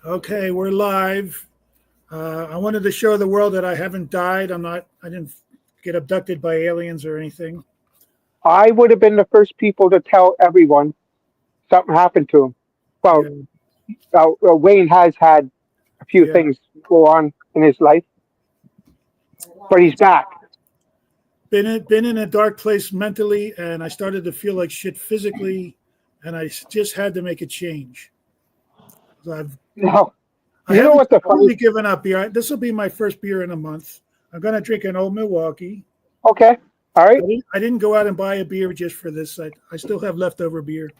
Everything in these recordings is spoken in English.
Okay, we're live. I wanted to show the world that I haven't died. I didn't get abducted by aliens or anything. I would have been the first people to tell everyone something happened to him. Well, Yeah, Wayne has had a few yeah. things go on in his life, but he's back. Been in a dark place mentally, and I started to feel like shit physically, and just had to make a change. So Now, I you know haven't what the funny? totally given up beer. This will be my first beer in a month. I'm gonna drink an old Milwaukee. Okay, all right. I didn't go out and buy a beer just for this. I still have leftover beer,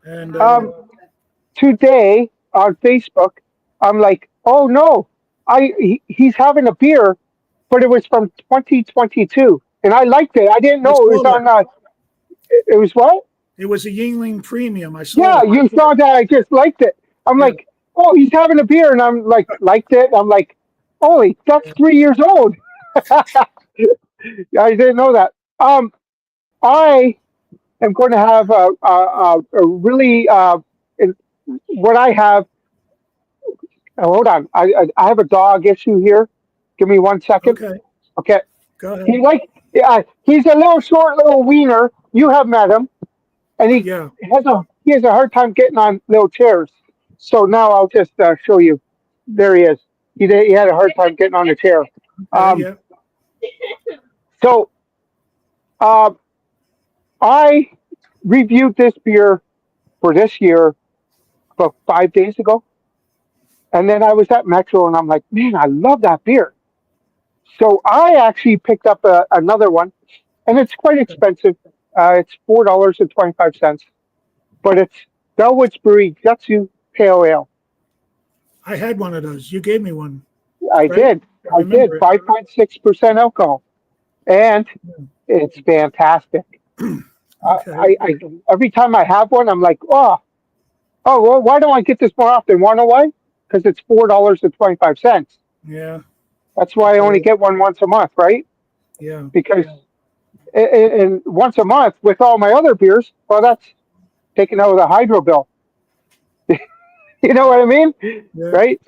and Um, Today on Facebook, I'm like, oh no, he's having a beer, but it was from 2022, and I liked it. I didn't I know it was saw that. on. It was what? It was a Yingling Premium. I saw Yeah, that. you saw that. I just liked it. I'm Yeah, like, oh, he's having a beer, and I'm like, liked it. I'm like, holy, that's 3 years old. I didn't know that. I am going to have a really in- what I have. Hold on, I have a dog issue here. Give me 1 second. okay. Okay, Go he ahead. like he's a little short little wiener. You have met him, and Yeah. he has a hard time getting on little chairs. So now I'll just show you. There he is. He had a hard time getting on the chair. Okay. Um, Yeah. so uh, I reviewed this beer for this year about 5 days ago, and then I was at Metro, and I'm like, man, I love that beer. So I actually picked up another one, and it's quite expensive. It's $4.25, but it's Bellwoods Brewery Gutsu Pale Ale. I had one of those. You gave me one, I right? did. I I did. remember it. 5.6% alcohol, and it's fantastic. Okay. I every time I have one, I'm like, oh, well, why don't I get this more often? Want to know why? Because it's $4.25. Yeah. That's why I only Okay. get one once a month, right? Yeah. Because and once a month with all my other beers, well, that's taken out of the hydro bill. You know what I mean? Yeah. Right?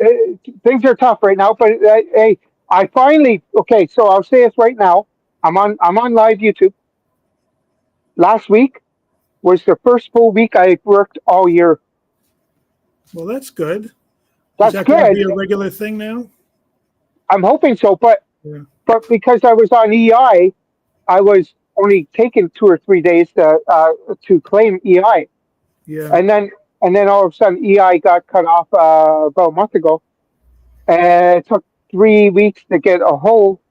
Things are tough right now, but hey, I finally okay. So I'll say this right now. I'm on live YouTube. Last week was the first full week I worked all year. Well, that's good. Is That's that going to be good. a regular thing now? I'm hoping so, but Yeah. because I was on EI, I was only taking 2 or 3 days to claim EI, Yeah. and then all of a sudden EI got cut off about a month ago, and it took 3 weeks to get a whole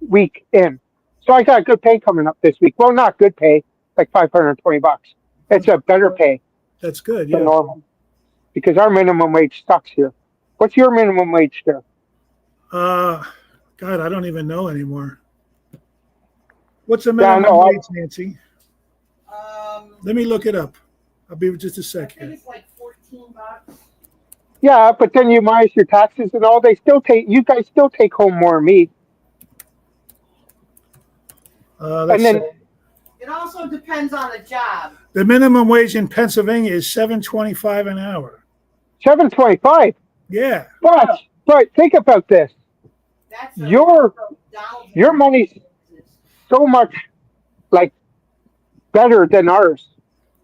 week in. So I got good pay coming up this week. Well, not good pay, like $520. It's a better pay That's good. than Yeah. normal because our minimum wage sucks here. What's your minimum wage there? Uh, God, I don't even know anymore. What's the Yeah, I minimum know. wage, Nancy? Let me look it up. I'll be just a sec here. Yeah, but then you minus your taxes and all. You guys still take home more than me. Let's And see. then It also depends on the job. The minimum wage in Pennsylvania is $7.25 an hour. 7.25. Yeah. But think about this. That's Your Donald your money's so much like better than ours.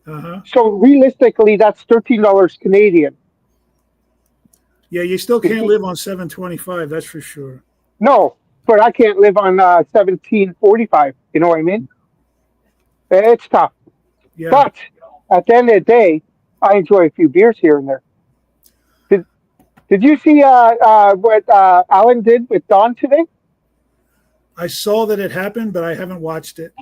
Uh-huh. So realistically, that's $13 Canadian. Yeah, you still can't live on 7.25, that's for sure. No, but I can't live on 17.45. You know what I mean? It's tough. Yeah. But at the end of the day, I enjoy a few beers here and there. Did Did you see what Alan did with Don today? I saw that it happened, but I haven't watched it.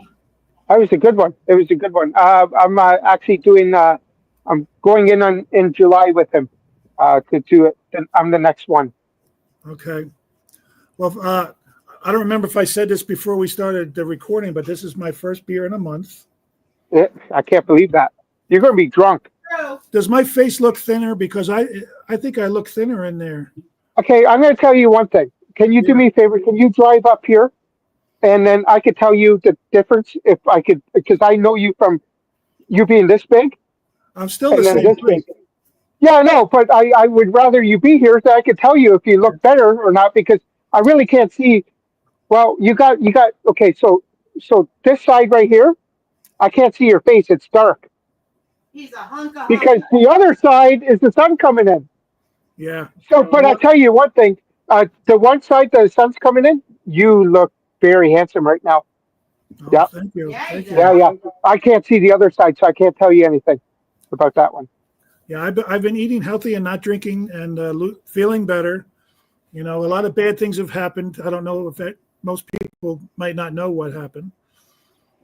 That was a good one. It was a good one. I'm actually doing. I'm going in July with him to do it. And I'm the next one. Okay. Well, I don't remember if I said this before we started the recording, but this is my first beer in a month. I can't believe that. You're going to be drunk. Does my face look thinner? Because I think I look thinner in there. Okay, I'm going to tell you one thing. Can you do me a favor? Can you drive up here? And then I could tell you the difference if I could, because I know you from you being this big. I'm still And the then same this height. big. Yeah, no, but I would rather you be here so I could tell you if you look better or not because I really can't see. Well, you got okay. So this side right here, I can't see your face. It's dark He's a hunk of because hunk. the other side is the sun coming in. Yeah. So, but I'll tell you one thing. The one side the sun's coming in, you look very handsome right now. Oh, Yeah, thank you. Yeah, he Thank yeah, you. does. yeah. I can't see the other side, so I can't tell you anything about that one. Yeah, I've been eating healthy and not drinking and feeling better. You know, a lot of bad things have happened. I don't know if most people might not know what happened.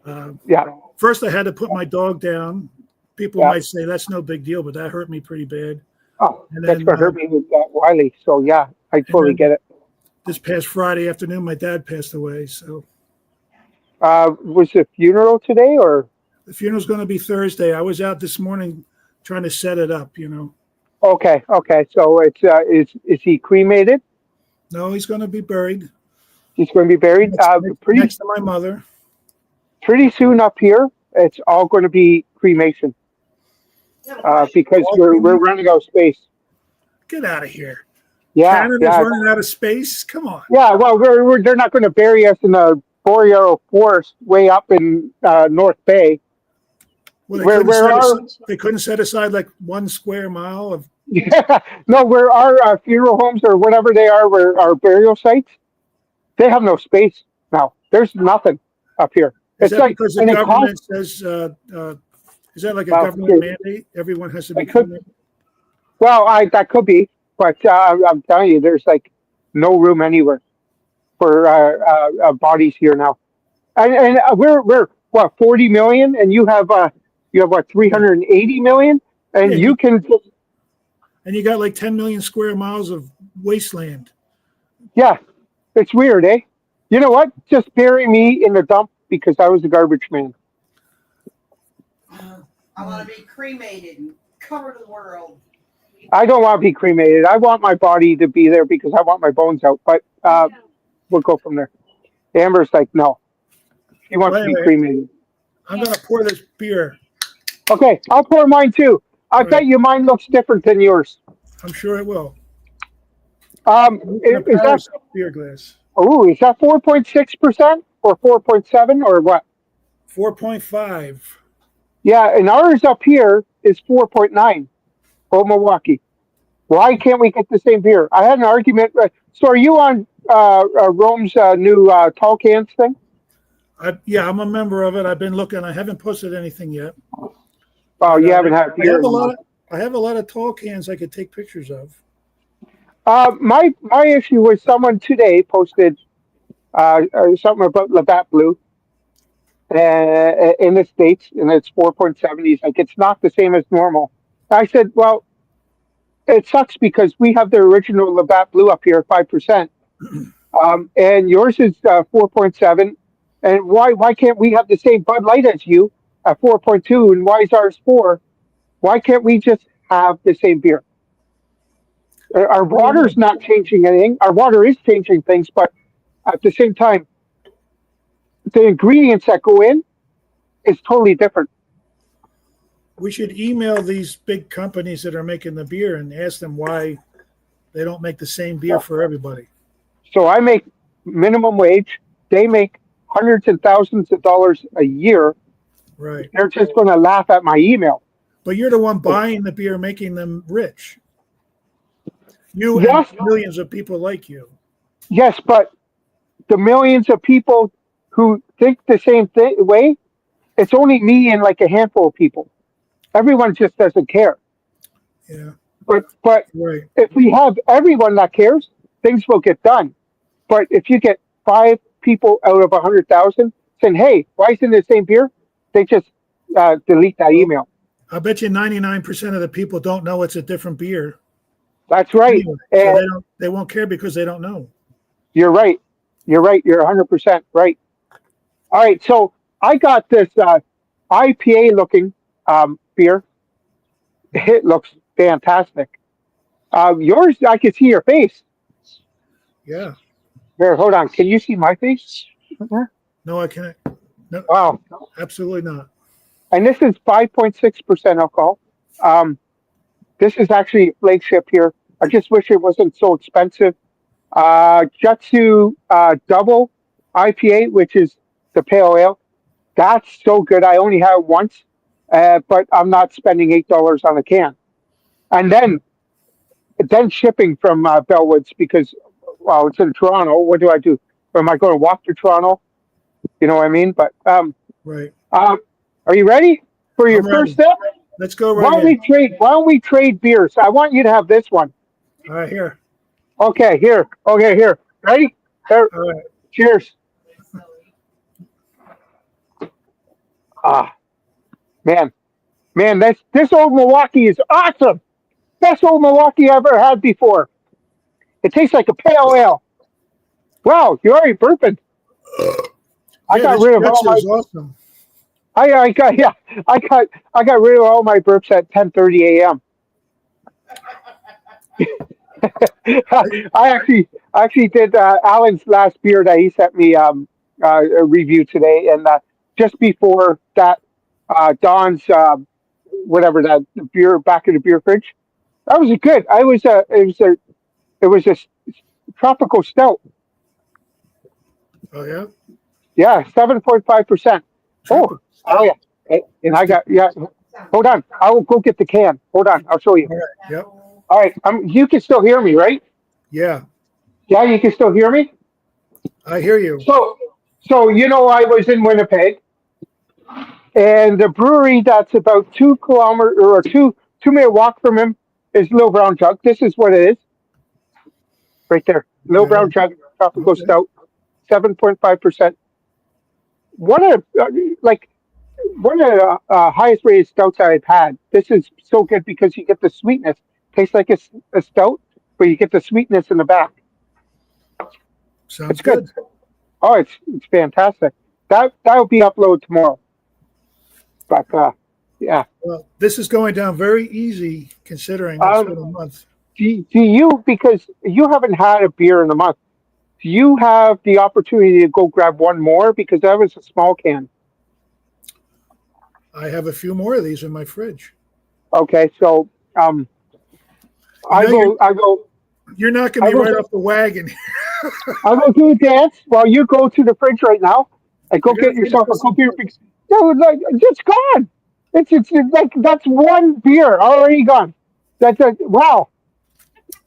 Uh, Yeah, First, I had to put my dog down. People yeah. might say that's no big deal, but that hurt me pretty bad. Oh, And that's then, what hurt me with Wiley. So yeah, I and totally get then it. this past Friday afternoon, my dad passed away. So Was the funeral today or? the funeral's going to be Thursday. I was out this morning trying to set it up. You know, Okay, okay. So it's is he cremated? no, he's going to be buried He's going to be buried. next to my mother. Pretty soon up here, it's all going to be cremation Yeah, why? because All we're cremated. running out of space. Get out of here. Yeah, Canada's yeah, running out of space. Come on. yeah. Well, they're not going to bury us in the boreal forest way up in North Bay. Well, Where our they couldn't set aside like 1 square mile of. yeah, no, where our funeral homes or whatever they are, where our burial sites, they have no space now. There's nothing up here. Is It's that like, because the and it costs. government says? Is that like a Well, government mandate? Everyone has to be it could. cremated. Well, I that could be, but I'm telling you, there's like no room anywhere for bodies here now. And we're what 40 million, and you have what Yeah, 380 million, yeah. and you can just And you got like 10 million square miles of wasteland. yeah, it's weird, eh? You know what? Just bury me in the dump because I was a garbage man. I want to be cremated and cover the world. I don't want to be cremated. I want my body to be there because I want my bones out. But we'll go from there. Amber's like, no, she wants Well, to be anyway, cremated. I'm gonna pour this beer. Okay, I'll pour mine too. I All right, bet you mine looks different than yours. I'm sure it will. Is, In a is that Paris beer glass, 4.6% or 4.7 or what? 4.5. Yeah, and ours up here is 4.9. Oh, Milwaukee. Why can't we get the same beer? I had an argument. So are you on Rome's new tall cans thing? Yeah, I'm a member of it. I've been looking. I haven't posted anything yet, Oh, but you haven't had I beer have in a a lot month. of I have a lot of tall cans I could take pictures of. My issue was someone today posted something about Labatt Blue in the States, and it's 4.7. He's like, it's not the same as normal. I said, well, it sucks because we have the original Labatt Blue up here at 5%, and yours is 4.7. And why can't we have the same Bud Light as you at 4.2? And why is ours 4? Why can't we just have the same beer? Our I don't know. water's not changing anything. Our water is changing things, but at the same time, the ingredients that go in is totally different. We should email these big companies that are making the beer and ask them why they don't make the same beer for everybody. So I make minimum wage. They make hundreds and thousands of dollars a year. Right. They're just going to laugh at my email. But you're the one buying the beer, making them rich. You and Yes, millions of people like you. yes, but the millions of people who think the same way, it's only me and like a handful of people. Everyone just doesn't care. Yeah. But Right. if we have everyone that cares, things will get done. But if you get 5 people out of 100,000 saying, "Hey, why isn't it the same beer?" They just delete that Well, email. I bet you 99% of the people don't know it's a different beer That's right. anyway. So And they won't care because they don't know. you're right. You're right. You're 100% right. All right. So I got this IPA looking beer. It looks fantastic. Yours, I can see your face. Yeah. Here, hold on. Can you see my face? No, I can't. No, Wow. absolutely not. And this is 5.6% alcohol. This is actually flagship here. I just wish it wasn't so expensive. Jutsu Double IPA, which is the pale ale. That's so good. I only had it once, but I'm not spending $8 on a can. And then shipping from Bellwoods because, well, it's in Toronto. What do I do? Am I going to walk to Toronto? You know what I mean? But Right. are you ready for your I'm first ready. step? Let's go right in. Why don't we trade beers? I want you to have this one. All right, here. Okay, here. Okay, here. Ready? Here. All right. Cheers. Ah, man, man, this old Milwaukee is awesome. Best old Milwaukee I ever had before. It tastes like a pale ale. Wow, you're already burping. I Yeah, got this rid of all Jetsu my. is awesome. I got yeah. I got rid of all my burps at 10:30 a.m. I actually did Alan's last beer that he sent me a review today, and just before that, Don's whatever that beer back in the beer fridge. That was good. I was it was a tropical stout. Oh, yeah? Yeah, 7.5%. Oh, Tropical oh yeah. stout. And That's I good. got yeah. Hold on, I will go get the can. Hold on, I'll show you. All right. Yep. All right, you can still hear me, right? Yeah, Yeah, you can still hear me. I hear you. So I was in Winnipeg, and the brewery that's about 2 kilometer or two-minute walk from him is Little Brown Jug. This is what it is, right there. Little Okay. Brown Jug tropical Okay. stout, 7.5%. One of like one of the highest rated stouts I've had. This is so good because you get the sweetness. Tastes like a stout, but you get the sweetness in the back. Sounds It's good. good. Oh, it's fantastic. That'll be uploaded tomorrow. But yeah. Well, this is going down very easy considering it's been Um, a month. do you because you haven't had a beer in a month? Do you have the opportunity to go grab one more because that was a small can? I have a few more of these in my fridge. Okay, so um, You I know, go I go you're knocking I me go right off the wagon. I go do a dance while you go to the fridge right now and I go got to get finish yourself a this one cookie. first. No, like it's gone. It's like that's one beer already gone. Wow,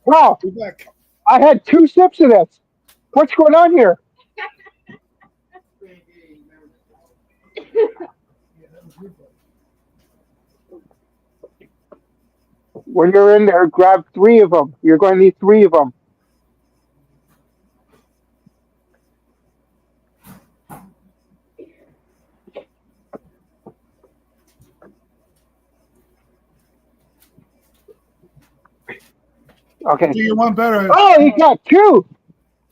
wow. Be back. I had 2 sips of this. What's going on here? Yeah, that was good, buddy. When you're in there, grab 3 of them. You're going to need 3 of them. I'll Okay. do you one better. Oh, you got 2.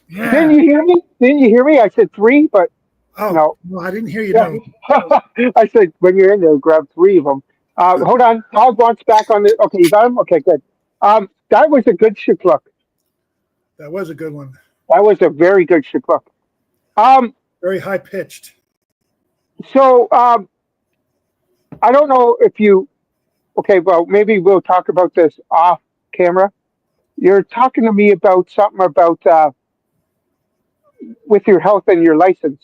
Didn't Yeah. you hear me? Didn't you hear me? I said 3, but Oh, no. well, I didn't hear you. Yeah. No. I said when you're in there, grab 3 of them. Hold on. Dog wants back on the. Okay, you got him. Okay, good. That was a good shikluck. That was a good one. That was a very good shikluck. Um, Very high pitched. so I don't know if you. Okay, well, maybe we'll talk about this off camera. You're talking to me about something about with your health and your license.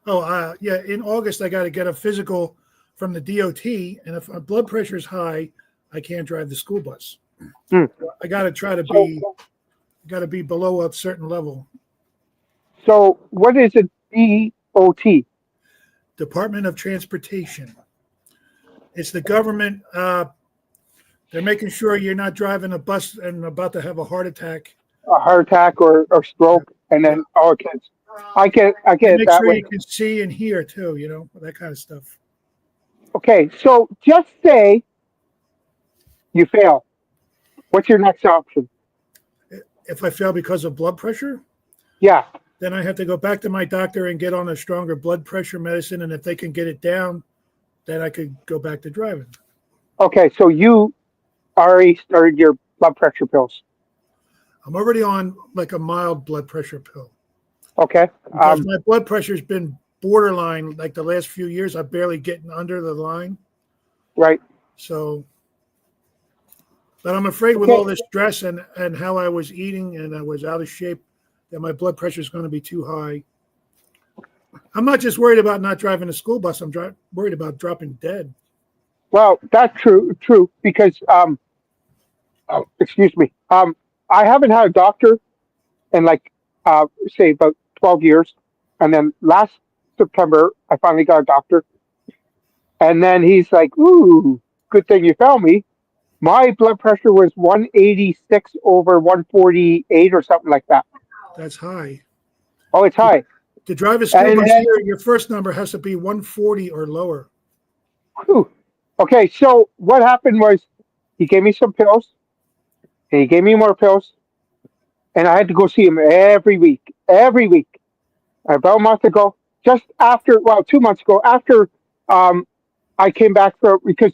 Oh, yeah. In August, I got to get a physical from the DOT, and if my blood pressure is high, I can't drive the school bus. Hmm. I got to try to So, be below a certain level. so what is a DOT? Department of Transportation. It's the government. They're making sure you're not driving a bus and about to have a heart attack. A heart attack or stroke, and Yeah. then okay, I get They it make that sure way. you can see and hear too, that kind of stuff. Okay, so just say you fail. What's your next option? If I fail because of blood pressure, Yeah. then I have to go back to my doctor and get on a stronger blood pressure medicine. And if they can get it down, then I could go back to driving. Okay, so you already started your blood pressure pills. I'm already on like a mild blood pressure pill Okay. because my blood pressure's been borderline like the last few years. I'm barely getting under the line. Right. So But I'm afraid with Okay. all this stress and how I was eating and I was out of shape, that my blood pressure is going to be too high. I'm not just worried about not driving a school bus. I'm worried about dropping dead. Well, that's true, because oh, excuse me. I haven't had a doctor in like say about 12 years, and then last September I finally got a doctor, and then he's like, "Ooh, good thing you found me." My blood pressure was 186 over 148 or something like that. That's high. Oh, it's To, high. to drive a school And bus then, here, your first number has to be 140 or lower. whew. Okay, so what happened was he gave me some pills, and he gave me more pills, and I had to go see him every week. About a month ago, just after, well, 2 months ago, after um, I came back for, because,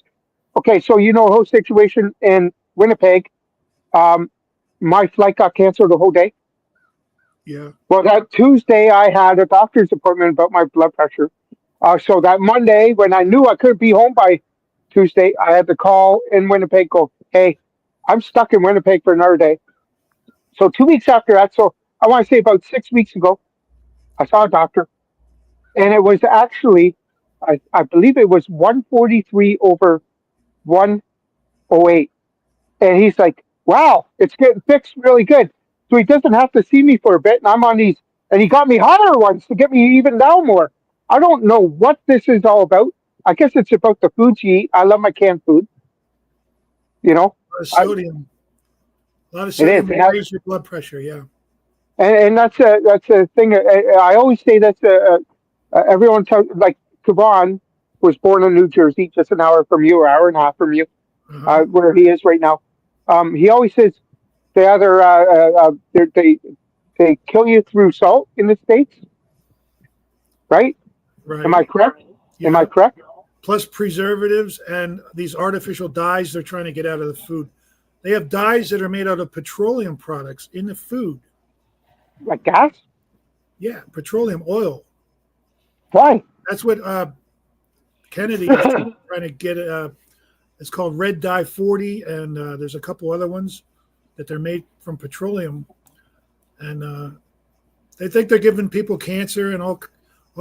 okay, so you know the whole situation in Winnipeg. Um, my flight got canceled the whole day. Yeah. Well, that Tuesday, I had a doctor's appointment about my blood pressure. So that Monday, when I knew I couldn't be home by Tuesday, I had to call in Winnipeg, go, hey, I'm stuck in Winnipeg for another day. So 2 weeks after that, so I want to say about 6 weeks ago, I saw a doctor, and it was actually, I believe it was 143 over 108. And he's like, wow, it's getting fixed really good. So he doesn't have to see me for a bit. And I'm on these, and he got me hotter ones to get me even down more. I don't know what this is all about. I guess it's about the food you eat. I love my canned food. You know, A lot of I, sodium. A lot of it is. sodium will raise your blood pressure. Yeah. And that's a thing. I always say that everyone tells, like, Kavan was born in New Jersey, just an hour from you, or hour and a half from you, Uh-huh. where he is right now. He always says they either they kill you through salt in the states, right? Am Right. I correct? Am I Yeah. correct? Plus preservatives and these artificial dyes they're trying to get out of the food. They have dyes that are made out of petroleum products in the food. Like gas? Yeah, petroleum oil. Why? That's what Kennedy is trying to get. It's called Red Dye 40, and there's a couple other ones that they're made from petroleum, and they think they're giving people cancer and all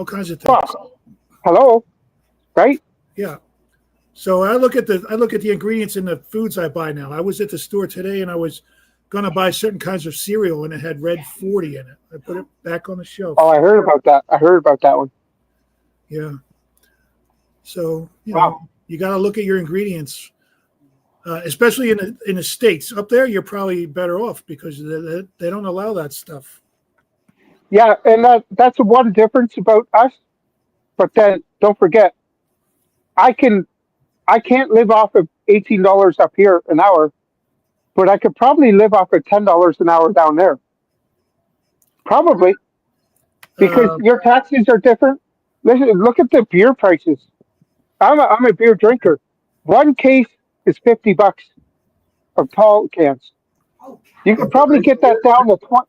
kinds of things. Well, hello, right? Yeah. So I look at the ingredients in the foods I buy now. I was at the store today and I was going to buy certain kinds of cereal and it had red 40 in it. I put it back on the Oh, shelf. I heard about that. I heard about that one. Yeah. So Wow. you got to look at your ingredients, especially in the states. Up there, you're probably better off because they don't allow that stuff. Yeah, and that's the one difference about us. But then don't forget, I can I can't live off of $18 up here an hour, but I could probably live off of $10 an hour down there. Probably, because Uh, your taxes are different. Listen, look at the beer prices. I'm a beer drinker. One case is $50 of tall cans. Oh, You could of probably ice get that beer, down to 20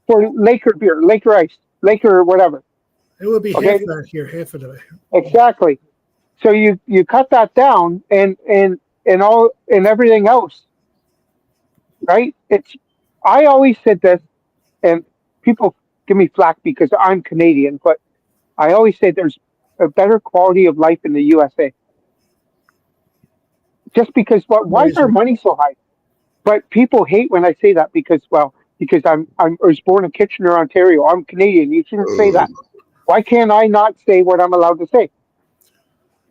for Laker beer, Laker Ice, Laker whatever. it would be half Okay, that here, half of the. exactly. So you cut that down, and all and everything else, right? It's I always said this, and people give me flack because I'm Canadian, but I always say there's a better quality of life in the USA. Just because, why is Ways our money so high? But people hate when I say that because, well, because I was born in Kitchener, Ontario. I'm Canadian. You shouldn't say that. Why can't I not say what I'm allowed to say?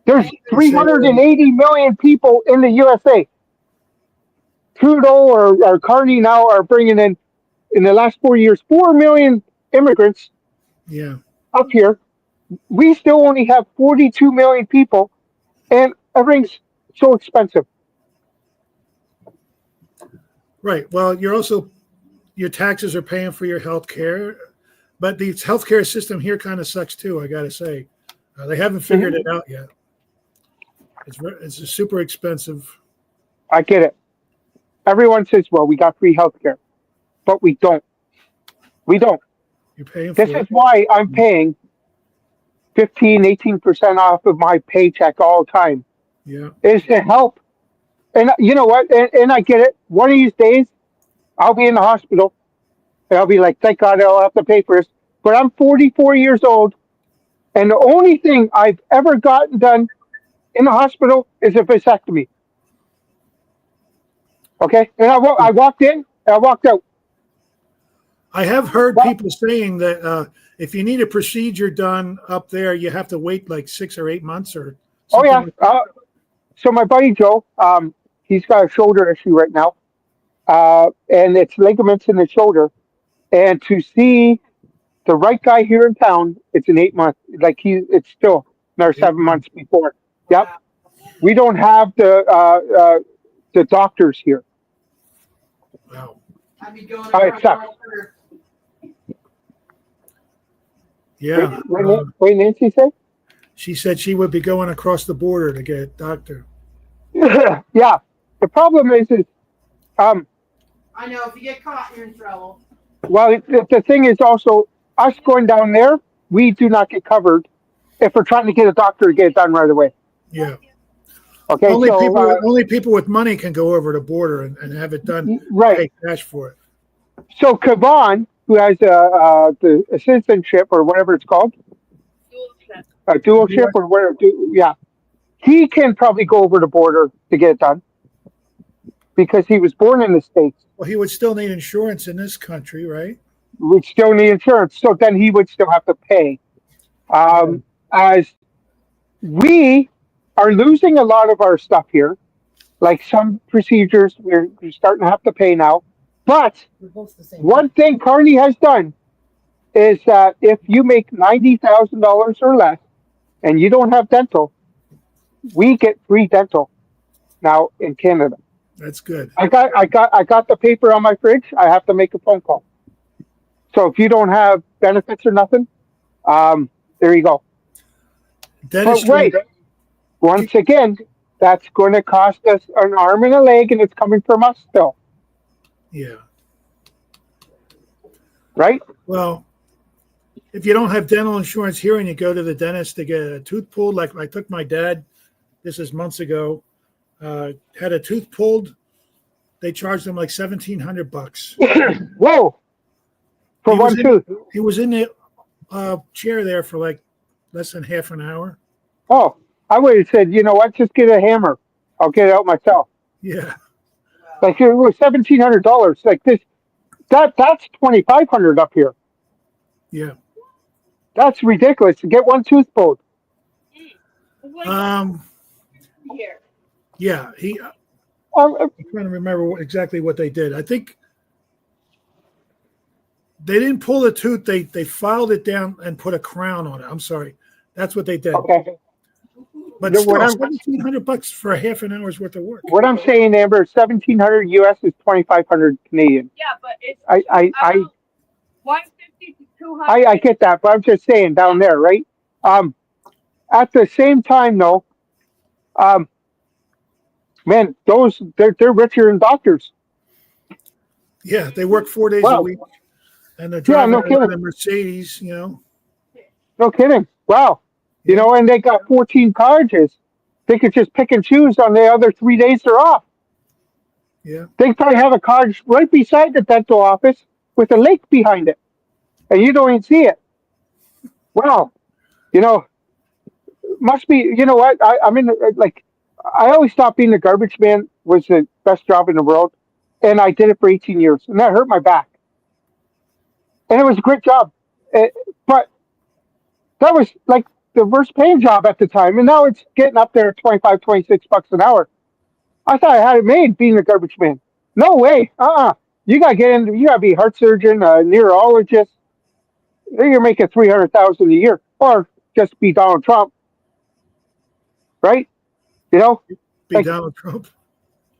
There's They say, 380 million people in the USA. Trudeau or Carney now are bringing in the last 4 years, 4 million immigrants yeah, up here. We still only have 42 million people, and everything's so expensive. right. Well, your taxes are paying for your health care, but the healthcare system here kind of sucks too. I got to say, they haven't figured Mhm. it out yet. It's super expensive. I get it. Everyone says, well, we got free healthcare, but we don't. We don't. You're paying This for is it. why I'm paying 15, 18% off of my paycheck all the time, Yeah. is to help And you know what? And I get it. One of these days, I'll be in the hospital, and I'll be like, thank God I'll have to pay for this. But I'm 44 years old, and the only thing I've ever gotten done in the hospital is a vasectomy. Okay, and I walked in and I walked out. I have heard Well, people saying that if you need a procedure done up there, you have to wait like 6 or 8 months or oh something yeah. like that. So my buddy Joe, he's got a shoulder issue right now, and it's ligaments in the shoulder. And to see the right guy here in town, it's an 8 month. Like it's still another 7 months before. Yep, Wow. we don't have the doctors here. Wow. I'd be going It across sucks. the border. Yeah. Wait, Nancy said. She said she would be going across the border to get a doctor. Yeah. The problem is um, I know if you get caught, you're in trouble. well, the thing is also us going down there, we do not get covered if we're trying to get a doctor to get it done right away. Yeah. Okay, so Only people with money can go over the border and have it done, right. pay cash for it. So Kavan, who has the citizenship or whatever it's called, a dual ship or whatever, yeah, he can probably go over the border to get it done because he was born in the States. Well, he would still need insurance in this country, right? We still need insurance, so then he would still have to pay. As we are losing a lot of our stuff here, like some procedures, we're starting to have to pay now. But We're both the same. one thing Carney has done is that if you make $90,000 or less and you don't have dental, we get free dental now in Canada. That's good. I got the paper on my fridge. I have to make a phone call. So if you don't have benefits or nothing, there you go. But Dentistry. wait, once again, that's going to cost us an arm and a leg, and it's coming from us still, Yeah. right? Well, if you don't have dental insurance here and you go to the dentist to get a tooth pulled, like I took my dad, this is months ago, had a tooth pulled. They charged him like $1,700. Whoa, for He was one in- tooth. He was in the chair there for like less than half an hour. Oh, I would have said, you know what? Just get a hammer. I'll get it out myself. Yeah. Like it was $1,700. Like this, that's 2,500 up here. Yeah. That's ridiculous to get one tooth pulled. Um. Here. Yeah. Um, I'm trying to remember exactly what they did. I think they didn't pull the tooth. They filed it down and put a crown on it. I'm sorry. That's what they did. okay. But No, still, what I'm- $1,700 for a half an hour's worth of work. What I'm saying, Amber, 1,700 US is 2,500 Canadian. Yeah, but it's I 150 to 200. I get that, but I'm just saying down there, right? At the same time, though, man, they're richer than doctors. Yeah, they work 4 days a Wow. week, and they're Yeah, driving no around kidding. in a Mercedes. No kidding. Wow. You know, and they got 14 colleges. They could just pick and choose on the other 3 days they're off. Yeah, They probably have a college right beside the dental office with a lake behind it, and you don't even see it. Wow. You know, must be. You know what? I'm in like. I always thought being a garbage man was the best job in the world, and I did it for 18 years, and that hurt my back. And it was a great job, but that was like the worst paying job at the time, and now it's getting up there at 25, $26 an hour. I thought I had it made being a garbage man. No way. You gotta get in. You gotta be a heart surgeon, a neurologist. You're making 300,000 a year, or just be Donald Trump, right? You know, be Like- Donald Trump.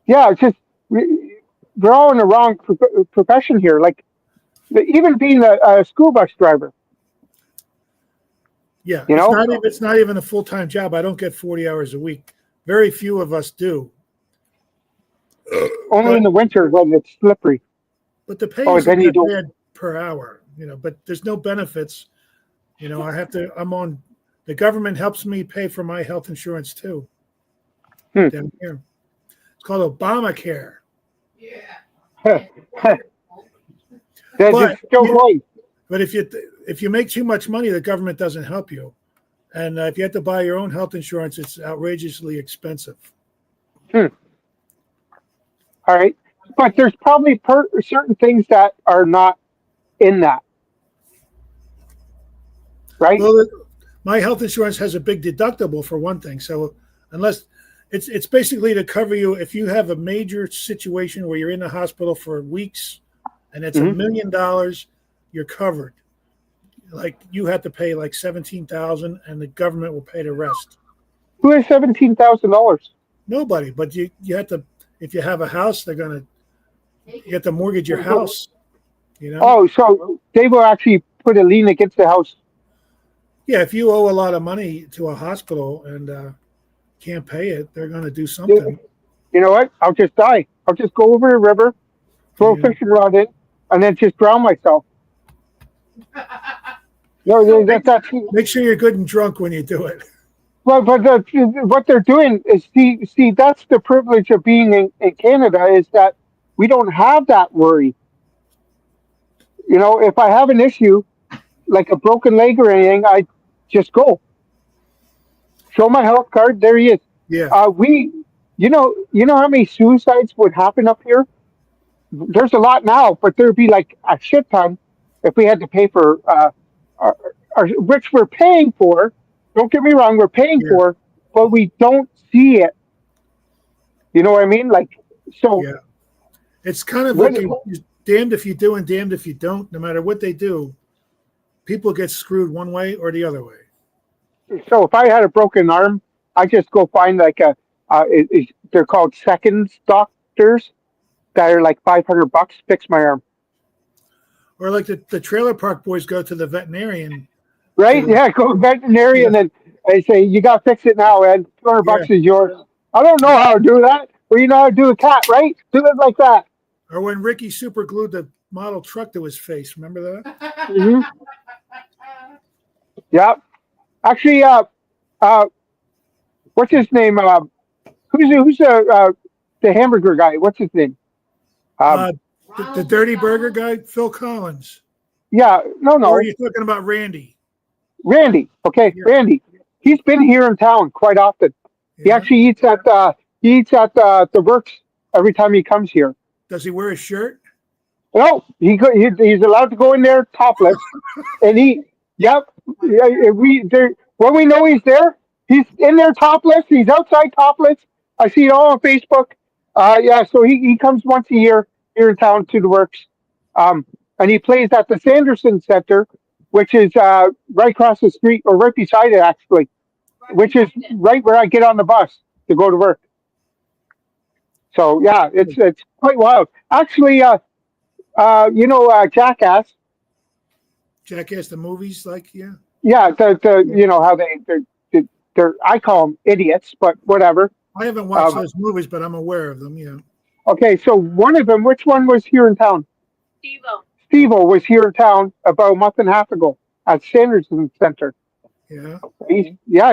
yeah. It's just we're all in the wrong profession here. Like even being a school bus driver. Yeah, You know? it's not even a full time job. I don't get 40 hours a week. Very few of us do. Only in the winter when it's slippery. But the pay Oh, isn't then you that don't- bad per hour. But there's no benefits. I'm on. The government helps me pay for my health insurance too. Hmm. Down here. called Obamacare. Yeah. That But is still going. but if you make too much money, the government doesn't help you, and if you have to buy your own health insurance, it's outrageously expensive. All right, but there's probably certain things that are not in that, right? Well, my health insurance has a big deductible for one thing, so unless it's basically to cover you if you have a major situation where you're in the hospital for weeks, and it's Mhm. $1 million, you're covered. Like you have to pay like 17,000, and the government will pay the rest. Who has $17,000? Nobody, but you have to. If you have a house, you have to mortgage your house. You know, Oh, so they will actually put a lien against the house. yeah. If you owe a lot of money to a hospital and can't pay it, they're going to do You something. you know what? I'll just die. I'll just go over the river, throw a Yeah. fishing rod in, and then just drown myself. No, that's Make sure you're good and drunk when you do it. well, but what they're doing is see that's the privilege of being in Canada is that we don't have that worry. You know, if I have an issue like a broken leg or anything, I just go show my health card. There he is. Yeah, We, you know how many suicides would happen up here? There's a lot now, but there'd be like a shit ton if we had to pay for, our, which we're paying for. Don't get me wrong, we're paying yeah, for, but we don't see it. You know what I mean? Like, so yeah. It's kind of when, like you're damned if you do and damned if you don't. No matter what they do, people get screwed one way or the other way. so if I had a broken arm, I just go find like they're called seconds doctors that are like $500, fix my arm. Or like the trailer park boys go to the veterinarian Right? to Yeah, go to veterinary yeah, and then they say, you got to fix it now, and 200 yeah. bucks is yours. I don't know how to do that. Well, you know how to do a cat, right? Do it like that. Or when Ricky super glued the model truck to his face. Remember that? Hmm. Yeah. Actually, uh, what's his name? The hamburger guy? What's his name? Um, Uh, the Dirty Burger guy, Phil Collins. yeah, no, Or are no, you talking about Randy? Randy. Okay, Yeah, Randy. He's been here in town quite often. He yeah. actually eats at the works every time he comes here. Does he wear a shirt? No, he's allowed to go in there topless and eat. Yep. Yeah, when we know he's there, he's in there topless. He's outside topless. I see it all on Facebook. Yeah, so he comes once a year here in town to the works, um, and he plays at the Sanderson Center, which is right across the street or right beside it actually, which is right where I get on the bus to go to work. So yeah, it's quite wild. Actually, Jackass. Jackass the movies, like yeah, Yeah, the yeah. you know how they're I call them idiots, but whatever. I haven't watched Um, those movies, but I'm aware of them. Yeah, okay, so one of them, which one was here in town? Steve-O. Steve-O was here in town about a month and a half ago at Sanderson Center. yeah.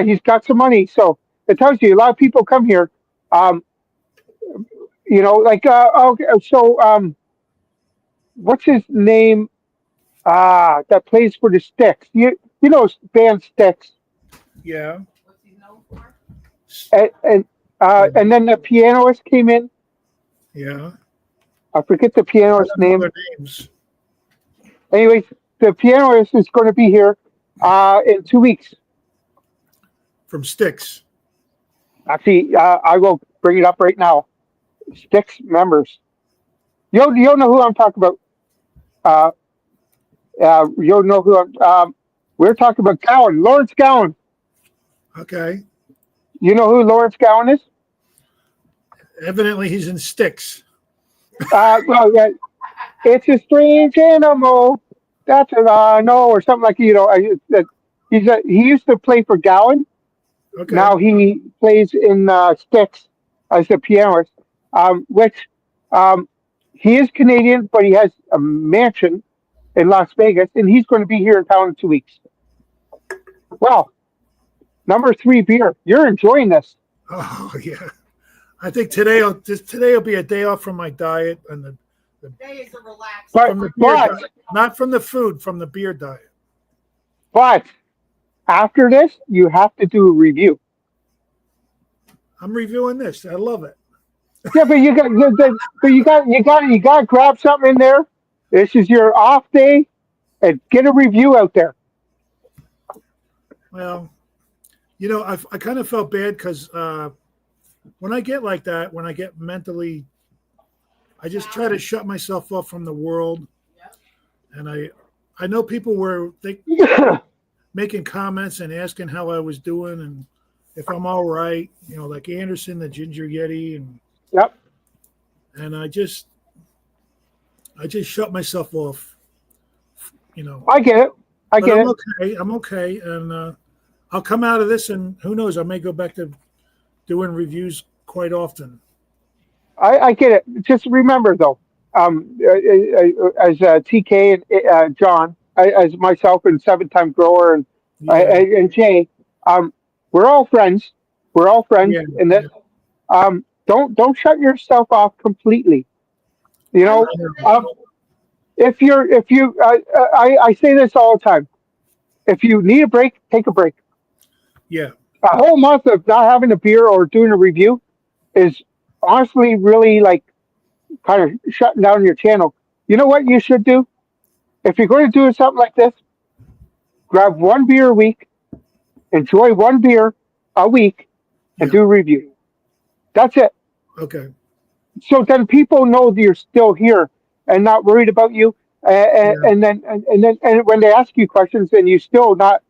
He's got some money, so it tells you a lot of people come here. Um, okay, so what's his name? That plays for the Sticks. You know band Sticks, Yeah. What's he known for? and then the pianist came in. Yeah. I forget the I pianist's don't know name. their names. Anyways, the pianist is going to be here in 2 weeks. From Styx. Actually, I will bring it up right now. Sticks members. You'll know who I'm talking about. Uh, you'll know who we're talking about. Gowan, Lawrence Gowan. Okay. You know who Lawrence Gowan is? Evidently, he's in Styx. Well, yeah, it's a strange animal. That's what I know, or something like he used to play for Gowan. Okay. Now he plays in Styx as a pianist, which um, he is Canadian, but he has a mansion in Las Vegas, and he's going to be here in town in 2 weeks. Well, number 3 beer. You're enjoying this. Oh yeah. I think today will be a day off from my diet and the Today is a relaxed. But from the beer but diet, not from the food, from the beer diet. but after this, you have to do a review. I'm reviewing this. I love it. Yeah, but you got to grab something in there. This is your off day, and get a review out there. Well, I kind of felt bad because when I get like that, when I get mentally, I just try to shut myself off from the world. Yep. And I know people were making comments and asking how I was doing and if I'm all right, like Anderson, the Ginger Yeti, Yep. and I just shut myself off, I get it. I But get I'm it. okay. I'm okay, and I'll come out of this, and who knows? I may go back to doing reviews quite often. I get it. Just remember though, as TK and John, as myself and 7-time grower Yeah, and Jay, we're all friends. We're all friends yeah, in this. yeah. Don't shut yourself off completely. You I know, like um, if you I say this all the time. If you need a break, take a break. Yeah. A whole month of not having a beer or doing a review is honestly really like kind of shutting down your channel. You know what you should do? If you're going to do something like this, grab one beer a week, enjoy one beer a week, and Yeah. do a review. That's it. Okay. So then people know that you're still here and not worried about you. Yeah. And when they ask you questions and you still not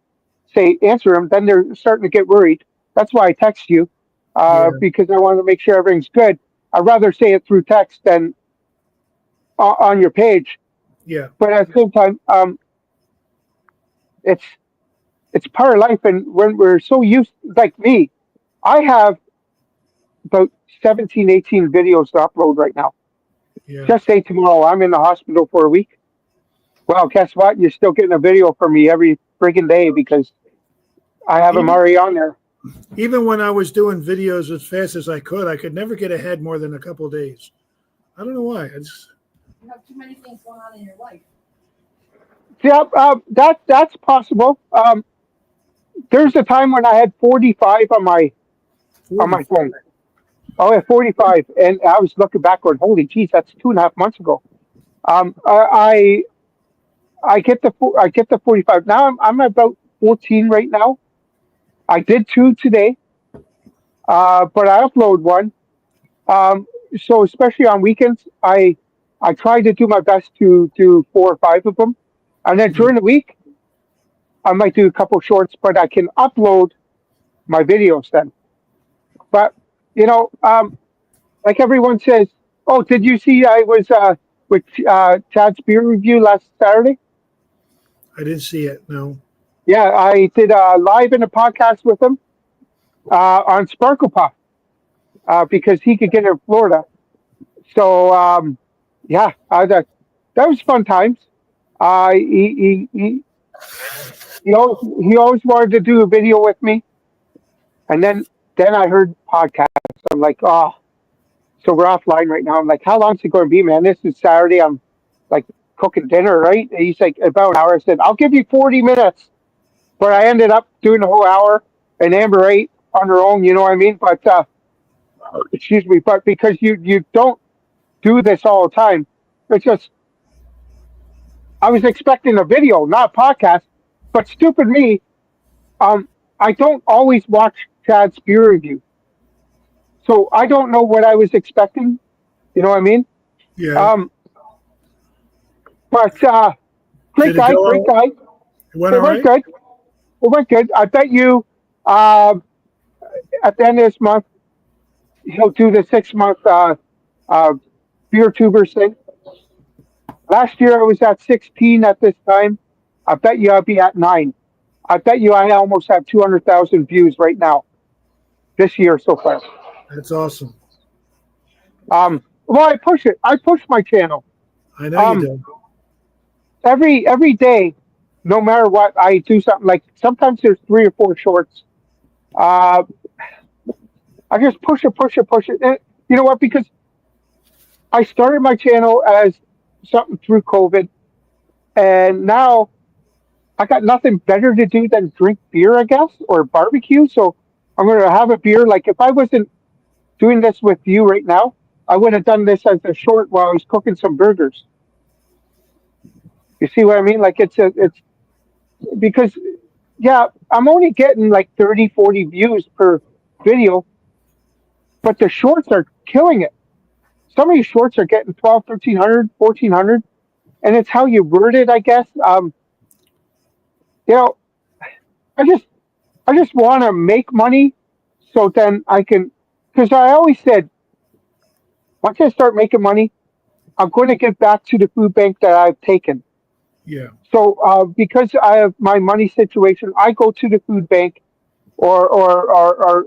say answer them, then they're starting to get worried. That's why I text you Yeah. because I want to make sure everything's good. I'd rather say it through text than on your page. Yeah. But at the same time, it's it's part of life. And when we're so used, like me, I have about 17, 18 videos to upload right now. Yeah. Just say tomorrow I'm in the hospital for a week. Well, guess what? You're still getting a video from me every freaking day because I have them Even already on there. even when I was doing videos as fast as I could never get ahead more than a couple of days. I don't know why. you have too many things going on in your life. Yeah, that's possible. There's a time when I had 45 on my 40. phone. Oh, yeah, 45, and I was looking back going, holy geez, that's 2.5 months ago. Um, I I get the 45. Now I'm about 14 right now. I did two today, but I upload one. So especially on weekends, I try to do my best to do 4 or 5 of them, and then Yeah. during the week I might do a couple shorts, but I can upload my videos then. But you know, like everyone says, oh, did you see I was with Chad's beer review last Saturday? I didn't see it. No. Yeah, I did live in a podcast with him on Sparkle Puff because he could get in Florida. So yeah, that was fun times. He always wanted to do a video with me, and then I heard podcasts. I'm like, oh, so we're offline right now. I'm like, how long's it going to be, man? This is Saturday. I'm like cooking dinner, right? And he's like, about an hour. I said, I'll give you 40 minutes, but I ended up doing the whole hour, and Amber ate on her own. You know what I mean? But excuse me, but because you don't do this all the time, it's just I was expecting a video, not a podcast. But stupid me, um, I don't always watch Chad's beer review, so I don't know what I was expecting. You know what I mean? Yeah. Um, but Did it go? great guy. It went It all went right. good. It went good. I bet you uh, at the end of this month he'll do the 6 month uh, beer tubers thing. Last year I was at 16 at this time. I bet you I'll be at 9. I bet you I almost have 200,000 views right now this year so far. That's awesome. Well, I push it. I push my channel. I know you Um, did. every day, no matter what, I do something like sometimes there's 3 or 4 shorts. Uh, I just push it, push it, push it. And you know what? Because I started my channel as something through COVID, and now I got nothing better to do than drink beer, I guess, or barbecue. So I'm going to have a beer. Like if I wasn't doing this with you right now, I would have done this as a short while I was cooking some burgers. You see what I mean? Like it's because yeah, I'm only getting like 30, 40 views per video, but the shorts are killing it. Some of these shorts are getting 12, 1300, 1400, and it's how you word it, I guess. You know, I just I just want to make money so then I can, because I always said, once I start making money, I'm going to give back to the food bank that I've taken. Yeah. So because I have my money situation, I go to the food bank or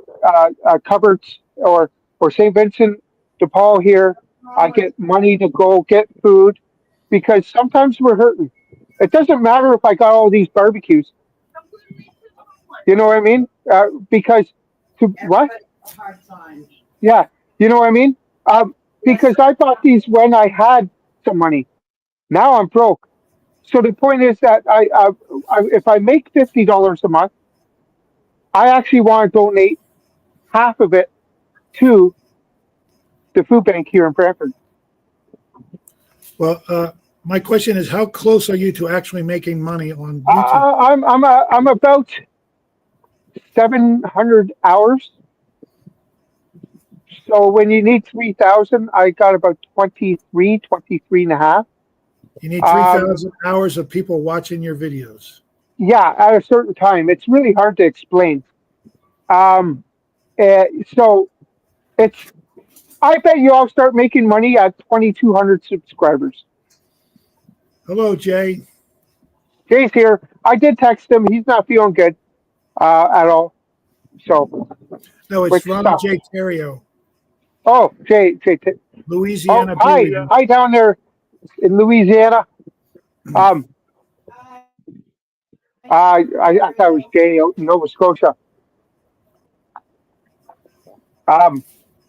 cupboards or St. Vincent de Paul here. I get money to go get food because sometimes we're hurting. It doesn't matter if I got all these barbecues. You know what I mean? Because to what? Everybody has a hard time. Yeah, you know what I mean? Yes, Because I bought these when I had some money. Now I'm broke. So the point is that if I make $50 a month, I actually want to donate half of it to the food bank here in Brantford. Well, my question is, how close are you to actually making money on YouTube? I'm about 700 hours. So when you need 3,000, I got about 23 and a half. You need Um, 3,000 hours of people watching your videos. yeah, at a certain time. It's really hard to explain. Um, so it's. I bet you I'll start making money at 2,200 subscribers. Hello, Jay. Jay's here. I did text him. He's not feeling good at all. So, No, it's which Ronald sucks. J. Terrio, Oh, Jay. Oh, Louisiana Brew hi. Union. Hi down there in Louisiana. Um, I, I thought it was Jay out in Nova Scotia. Um,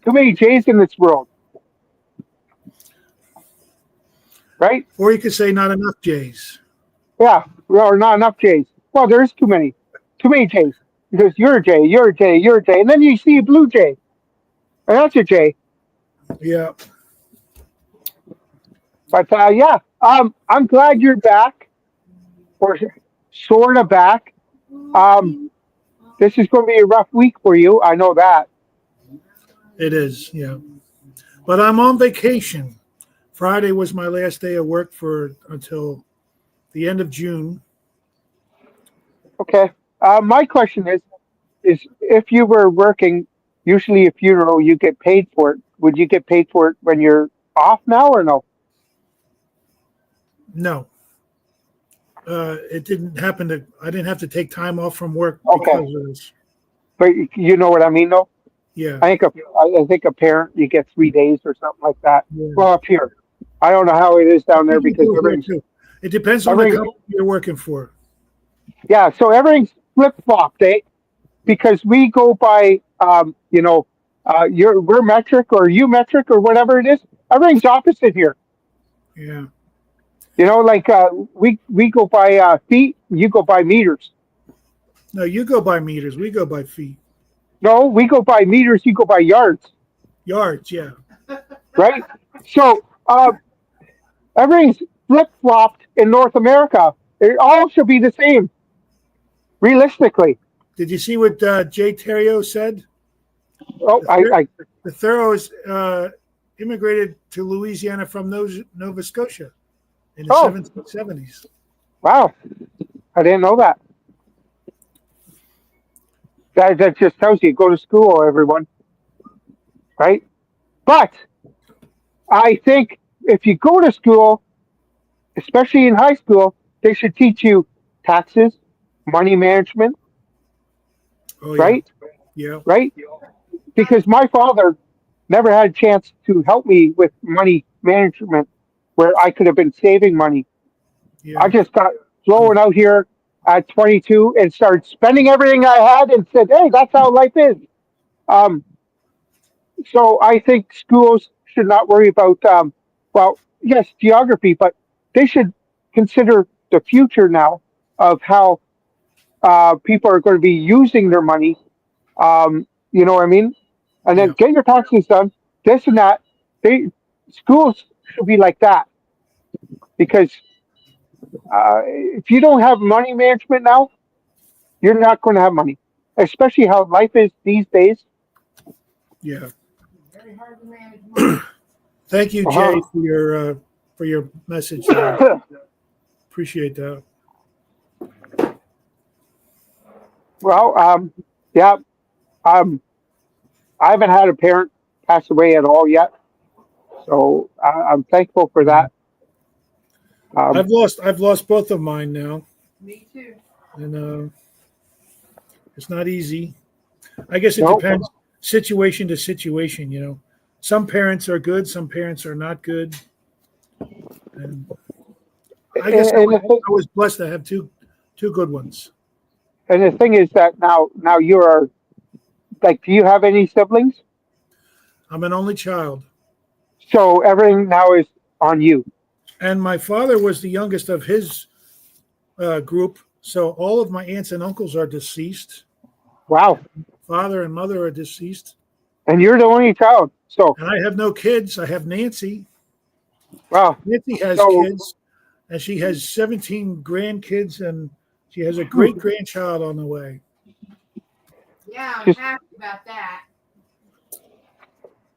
too many Jays in this world, right? Or you could say not enough J's. Yeah, well, or not enough Jays. Well, there's too many. Too many Jays. Because you're a Jay, you're a Jay, you're a Jay. And then you see a blue Jay. And that's a Jay. Yeah. But yeah, I'm glad you're back, or sort of back. Um, this is going to be a rough week for you. I know that. It is. Yeah. But I'm on vacation. Friday was my last day of work for until the end of June. Okay. My question is if you were working, usually a funeral, you get paid for it. Would you get paid for it when you're off now or no? No, it didn't happen to. I didn't have to take time off from work Okay. because of this. But you know what I mean, though. Yeah. I think a parent you get 3 days or something like that. Yeah. Well, up here, I don't know how it is down there You because do it here everything's too. It depends on the everything. company you're working for. Yeah, so everything's flip flopped, eh? Because we go by we're metric or you metric or whatever it is. Everything's opposite here. Yeah. Like we go by feet, you go by meters. No, you go by meters. We go by feet. No, we go by meters, you go by yards, Yards. Yeah. right? So everything's flip flopped in North America. It all should be the same, realistically. Did you see what Jay Terrio said? Oh, The Thoreaus immigrated to Louisiana from Nova Scotia in the Oh. 1770s. Wow, I didn't know that. That just tells you go to school, everyone, right? But I think if you go to school, especially in high school, they should teach you taxes, money management, Oh yeah. right? Yeah. Right? Because my father never had a chance to help me with money management where I could have been saving money. I Yeah. just got thrown out here at 22 and started spending everything I had and said, hey, that's how life is. Um, So I think schools should not worry about, well, yes, geography, but they should consider the future now of how people are going to be using their money. You know what I mean? And then Yeah. get your taxes done, this and that. They schools should be like that because if you don't have money management now, you're not going to have money. Especially how life is these days. Yeah. Very hard to manage money. Thank you, Uh-huh. Jay, for your message there. Appreciate that. Well, yeah, um, I haven't had a parent pass away at all yet, so I'm thankful for that. Um, I've lost both of mine now, Me too. and it's not easy. I guess it no, depends situation to situation. Some parents are good, some parents are not good, and I guess and the thing, I was blessed to have two good ones. and the thing is that now you are like, do you have any siblings? I'm an only child, So everything now is on you. and my father was the youngest of his group. So all of my aunts and uncles are deceased. Wow, Father and mother are deceased, and you're the only child. So and I have no kids. I have Nancy. wow, Nancy has so kids, and she has 17 grandkids, and she has a great grandchild on the way. Yeah, I'm just happy about that.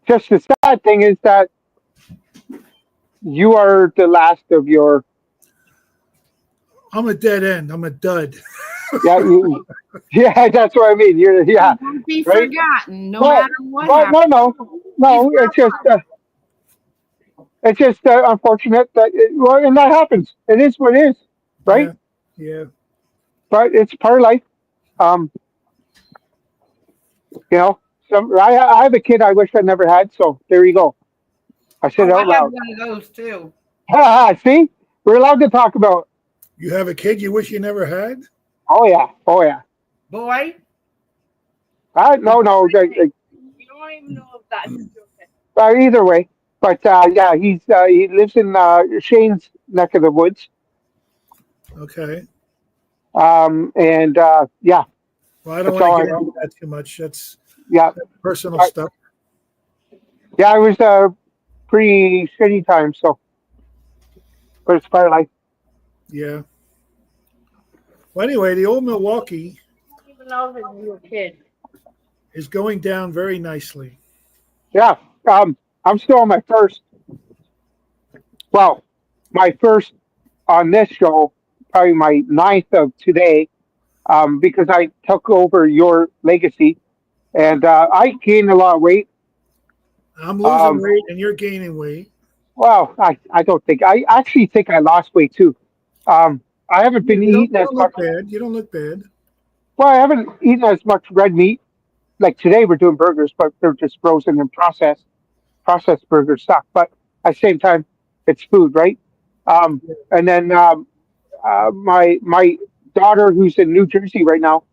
just the sad thing is that you are the last of your. I'm a dead end. I'm a dud. Yeah, yeah, that's what I mean. You're You yeah, won't be right. forgotten no But matter what but happens. He's no. It's just unfortunate that well, and that happens. It is what it is, right? Yeah, yeah, But it's part of life. Um, you know, I have a kid I wish I never had. So there you go. I said Oh, it I out have loud. one of those too. See, we're allowed to talk about. you have a kid you wish you never had. Oh yeah, oh yeah. Boy, No, no. You don't even know if that's true. Either way, but yeah, he lives in Shane's neck of the woods. Okay. And yeah, Well, I don't that's want to all I get into know. that too much. That's Yeah, personal but, stuff. yeah, it was a pretty shitty time. So, but it's part of life. Yeah. Well, anyway, the old Milwaukee You don't even know if it's your kid. is going down very nicely. Yeah, I'm still on my first. Well, my first on this show, probably my ninth of today, because I took over your legacy, and I gained a lot of weight. I'm losing Um, weight and you're gaining weight. well, I don't think I actually think I lost weight too. I haven't You been you don't eating you as don't much. look bad. You don't look bad. Well, I haven't eaten as much red meat. Like today, we're doing burgers, but they're just frozen and processed. Processed burgers suck, but at the same time, it's food, right? Um, and then my daughter, who's in New Jersey right now,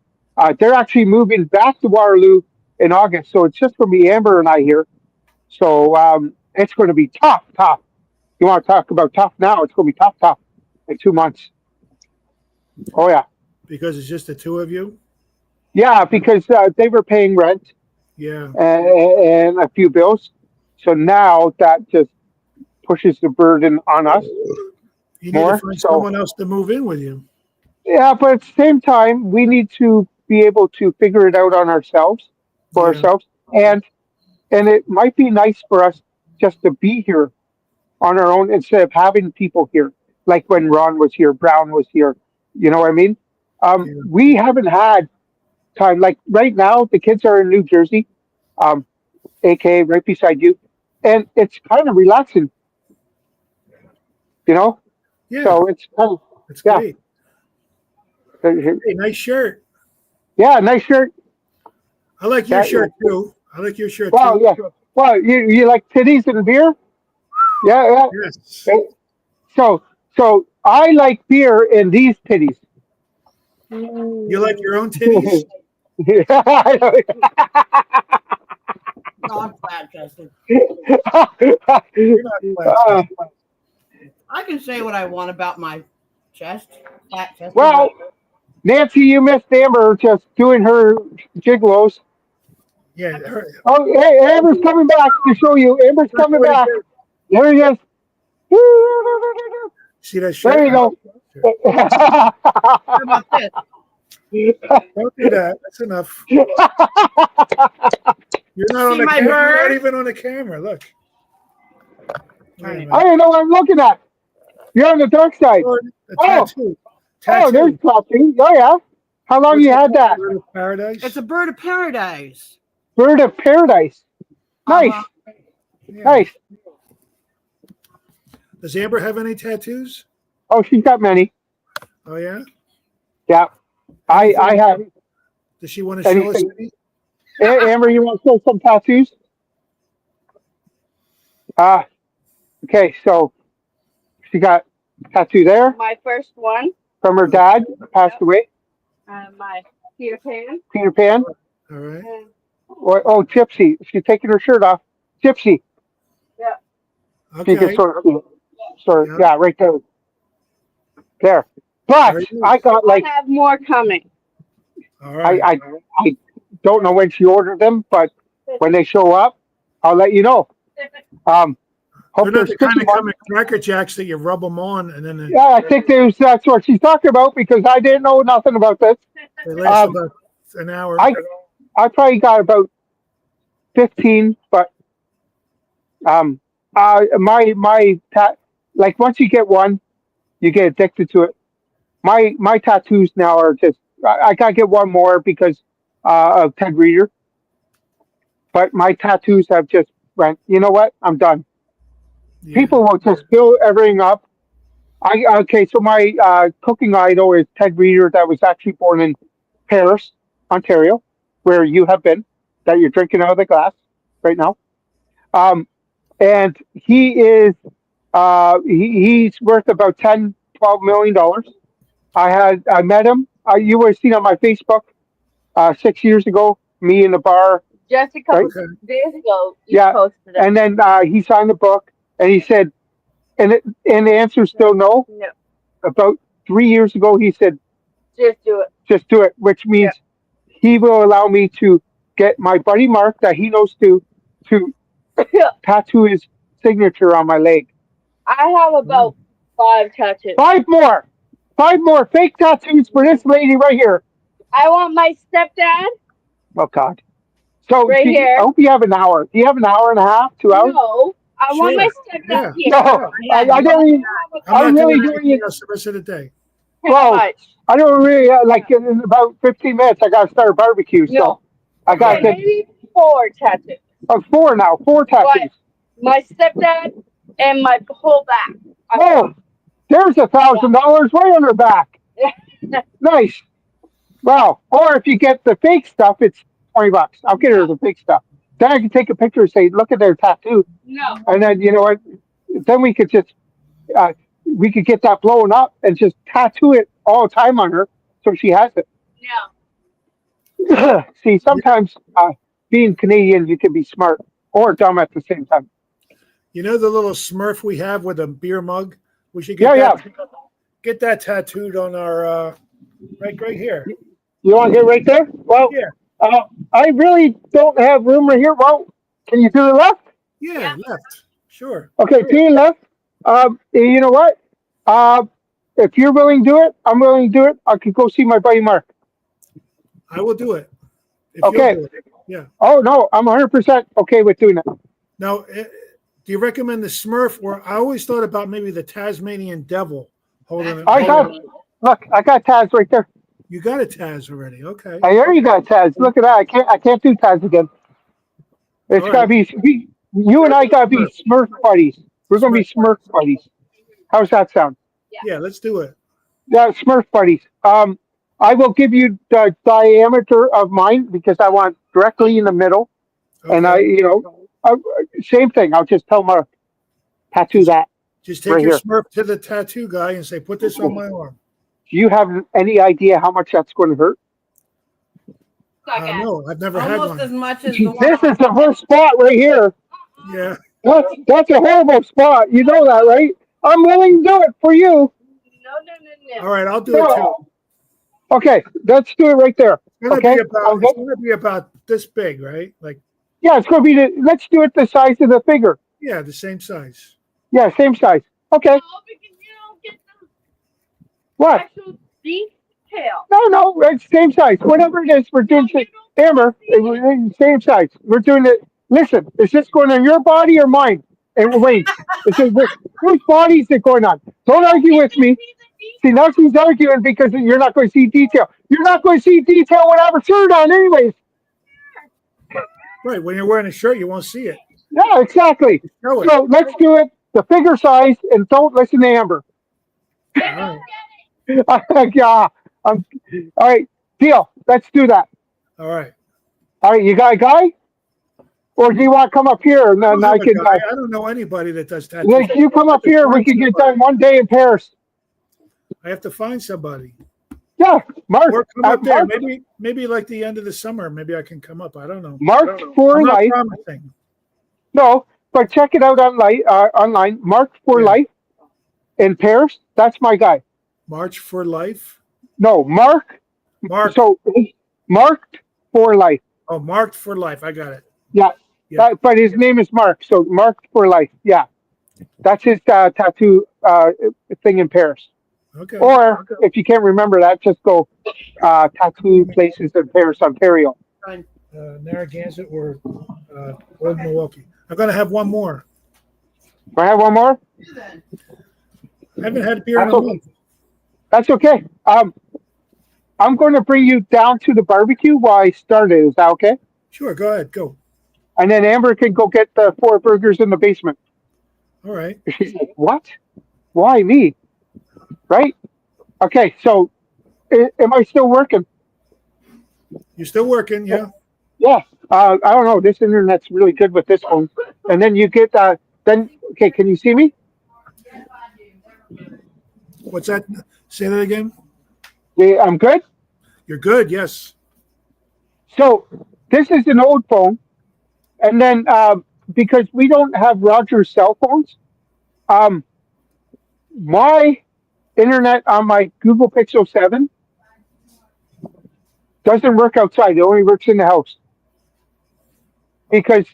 they're actually moving back to Waterloo in August, so it's just going to be Amber and I here. So it's going to be tough, tough. You want to talk about tough now? It's going to be tough, tough in 2 months. Oh yeah, Because it's just the two of you. yeah, because they were paying rent Yeah. and a few bills, so now that just pushes the burden on us You need to more. find So someone else to move in with you. yeah, but at the same time, we need to be able to figure it out on ourselves for Yeah. ourselves, and it might be nice for us just to be here on our own instead of having people here, like when Ron was here, Brown was here. You know what I mean? Yeah. We haven't had time. Like right now, the kids are in New Jersey, um, aka right beside you, and it's kind of relaxing, you know. Yeah. So it's kind of That's yeah, great. uh, Hey, nice shirt. yeah, nice shirt. I like your Yeah, shirt too. I like your shirt well, too. yeah, well, you like titties and beer? Yeah, yeah. Yes. Okay. So I like beer and these titties. You like your own titties? Yeah, No, I'm flat chested. You're not flat. Uh, I can say what I want about my chest. Flat chested. well, Nancy, you missed Amber just doing her gigolos. Yeah. Oh, hey, Amber's coming back to show you. Amber's coming back. There he is. See that shirt? There you go. How about this? Don't do that. That's enough. You're not on See the my camera. You're not bird? even on the camera. Look. Wait a Right. minute. I don't know what I'm looking at. You're on the dark side. Oh, a Oh, tattoo. oh, there's Tattoo. coffee. Oh, yeah. How long What's you it had called? that? Bird of Paradise. It's a bird of paradise. Bird of paradise. Nice. Uh-huh. Yeah. Nice. Does Amber have any tattoos? Oh, she's got many. Oh yeah. Yeah. I have. Does she want to show us Anything. any? Amber, you want to show some tattoos? Okay, so she got a tattoo there My first one. from her dad, passed away, My Peter Pan. Peter Pan. All right. And Oh, Gypsy. She's taking her shirt off. Gypsy. You can Okay. sort of, Yeah. yeah, right there. There. But Very good. I got I have more coming. All right. I don't know when she ordered them, but when they show up, I'll let you know. Hope They're they're not the kind sticky of ones. come in Cracker Jacks that you rub them on and then Yeah, I think that's what she's talking about because I didn't know nothing about this. they last Um, about an hour. I probably got about 15, but like once you get one, you get addicted to it. My tattoos now are just I gotta get one more because of Ted Reader, but my tattoos have just went. You know what? I'm done. Yeah. People will just fill everything up. Okay, so my cooking idol is Ted Reader, that was actually born in Paris, Ontario, where you have been, that you're drinking out of the glass right now. And he is he's worth about 10, $12 million. I met him. You would have seen on my Facebook 6 years ago. Me in the bar, Just a right? couple days ago, you Yeah, posted it. and then he signed the book, and he said, and the answer is still no. No, About 3 years ago, he said, just do it. just do it, which means he will allow me to get my buddy Mark that he knows to tattoo his signature on my leg. I have about 5 tattoos. Five more fake tattoos for this lady right here. I want my stepdad. Oh God. So Right here. I hope you have an hour. Do you have an hour and a half, 2 hours? No, I want my Sure. stepdad Yeah. here. No, I don't even. I'm I'm not really doing doing anything it. else the rest of the day. How Well, much? I don't really like in about 15 minutes. I got to start a barbecue, so No. I got Okay, to get maybe 4 tattoos. four now. 4 tattoos. My stepdad and my whole back. Oh, there's $1,000 right on her back. Nice. Wow. Or if you get the fake stuff, it's $20. I'll get her the fake stuff. Then I can take a picture and say, "Look at their tattoo," No. and then you know what? Then we could just we could get that blown up and just tattoo it all the time on her, so she has it. No. See, sometimes being Canadian, you can be smart or dumb at the same time. You know the little Smurf we have with a beer mug? We should Yeah, get get that tattooed on our right here. You want to get right there? Well, Yeah. I really don't have room right here. Well, can you do the left? Yeah, left. Sure. Okay, to your left. You know what? If you're willing to do it, I'm willing to do it. I could go see my buddy Mark. I will do it. If Okay. you'll do it. Yeah. Oh no, I'm 100% okay with doing it. Now, do you recommend the Smurf, or I always thought about maybe the Tasmanian Devil holding it? I got Taz right there. You got a Taz already. Okay. I already got Taz. Look at that. I can't do Taz again. It's All gotta be you and I gotta be Smurf buddies. We're gonna be Smurf buddies. How's that sound? Yeah, let's do it. Yeah, Smurf buddies. I will give you the diameter of mine because I want directly in the middle. Okay. And same thing. I'll just tell Mark, tattoo that. Just take right your here. Smurf to the tattoo guy and say, "Put this on my arm." Do you have any idea how much that's going to hurt? No, I've never had Almost as one. much as the one. This is the worst spot right here. Yeah. That's a horrible spot. You know that, right? I'm willing to do it for you. All right, I'll do it too. Okay, let's do it right there. It's Okay. gonna be about this big, right? Like, Yeah, it's going to be let's do it the size of the figure. yeah, the same size. Yeah, same size. Okay. No, because you don't get the What? actual detail. No, it's same size. Whatever it is, we're doing Amber. Same size. We're doing it. Listen, is this going on your body or mine? And wait, whose body is it going on? Don't argue with me. See, now she's arguing because you're not going to see detail. You're not going to see detail when I have a shirt on, anyways. Right. When you're wearing a shirt, you won't see it. Yeah, exactly. Show it. So let's do it the figure size and don't listen to Amber. All right. Yeah. All right, deal. Let's do that. All right. All right, you got a guy? Or do you want to come up here and then I can I don't know anybody that does tattoos. like you come up here, we can get done one day in Paris. I have to find somebody. Yeah, Mark. Or come up there. Mark, Maybe like the end of the summer. Maybe I can come up. I don't know. Mark for I'm not life. promising. No, but check it out online. Mark for life in Paris. That's my guy. March for Life. No, Mark. Mark. So marked for life. Oh, Marked for Life. I got it. Yeah. Yeah. But his name is Mark. So marked for life. Yeah. That's his tattoo thing in Paris. Okay. Or if you can't remember that, just go tattoo places in Paris, Ontario. Narragansett or Old Milwaukee. I'm gonna have one more. I have one more. I haven't had beer in a month. That's okay. I'm going to bring you down to the barbecue while I start it. Is that okay? Sure. Go ahead. Go. And then Amber can go get the 4 burgers in the basement. All right. She's like, what? Why me? Right? Okay, so am I still working? You're still working, yeah? Yeah. I don't know. This internet's really good with this phone. And then you get, okay, can you see me? What's that? Say that again. Yeah, I'm good. You're good, yes. So this is an old phone. And then because we don't have Roger's cell phones, my internet on my Google Pixel 7 doesn't work outside. It only works in the house. Because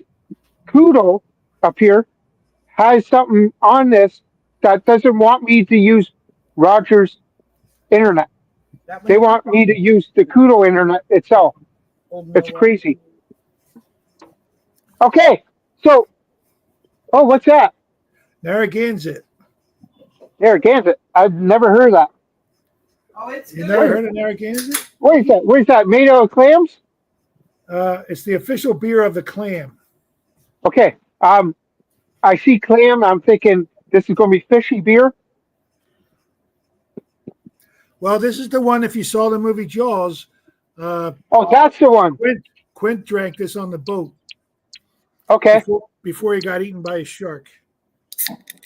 Kudo up here has something on this that doesn't want me to use Roger's internet. They want me to use the Kudo internet itself. It's crazy. Okay, so, what's that? Narragansett. Narragansett. I've never heard of that. Oh, it's You good. never heard of Narragansett? What is that? What is that? Made out of clams? It's the official beer of the clam. Okay. I see clam. I'm thinking this is going to be fishy beer. Well, this is the one, if you saw the movie Jaws, Oh, that's the one. Quint drank this on the boat Okay, before he got eaten by a shark.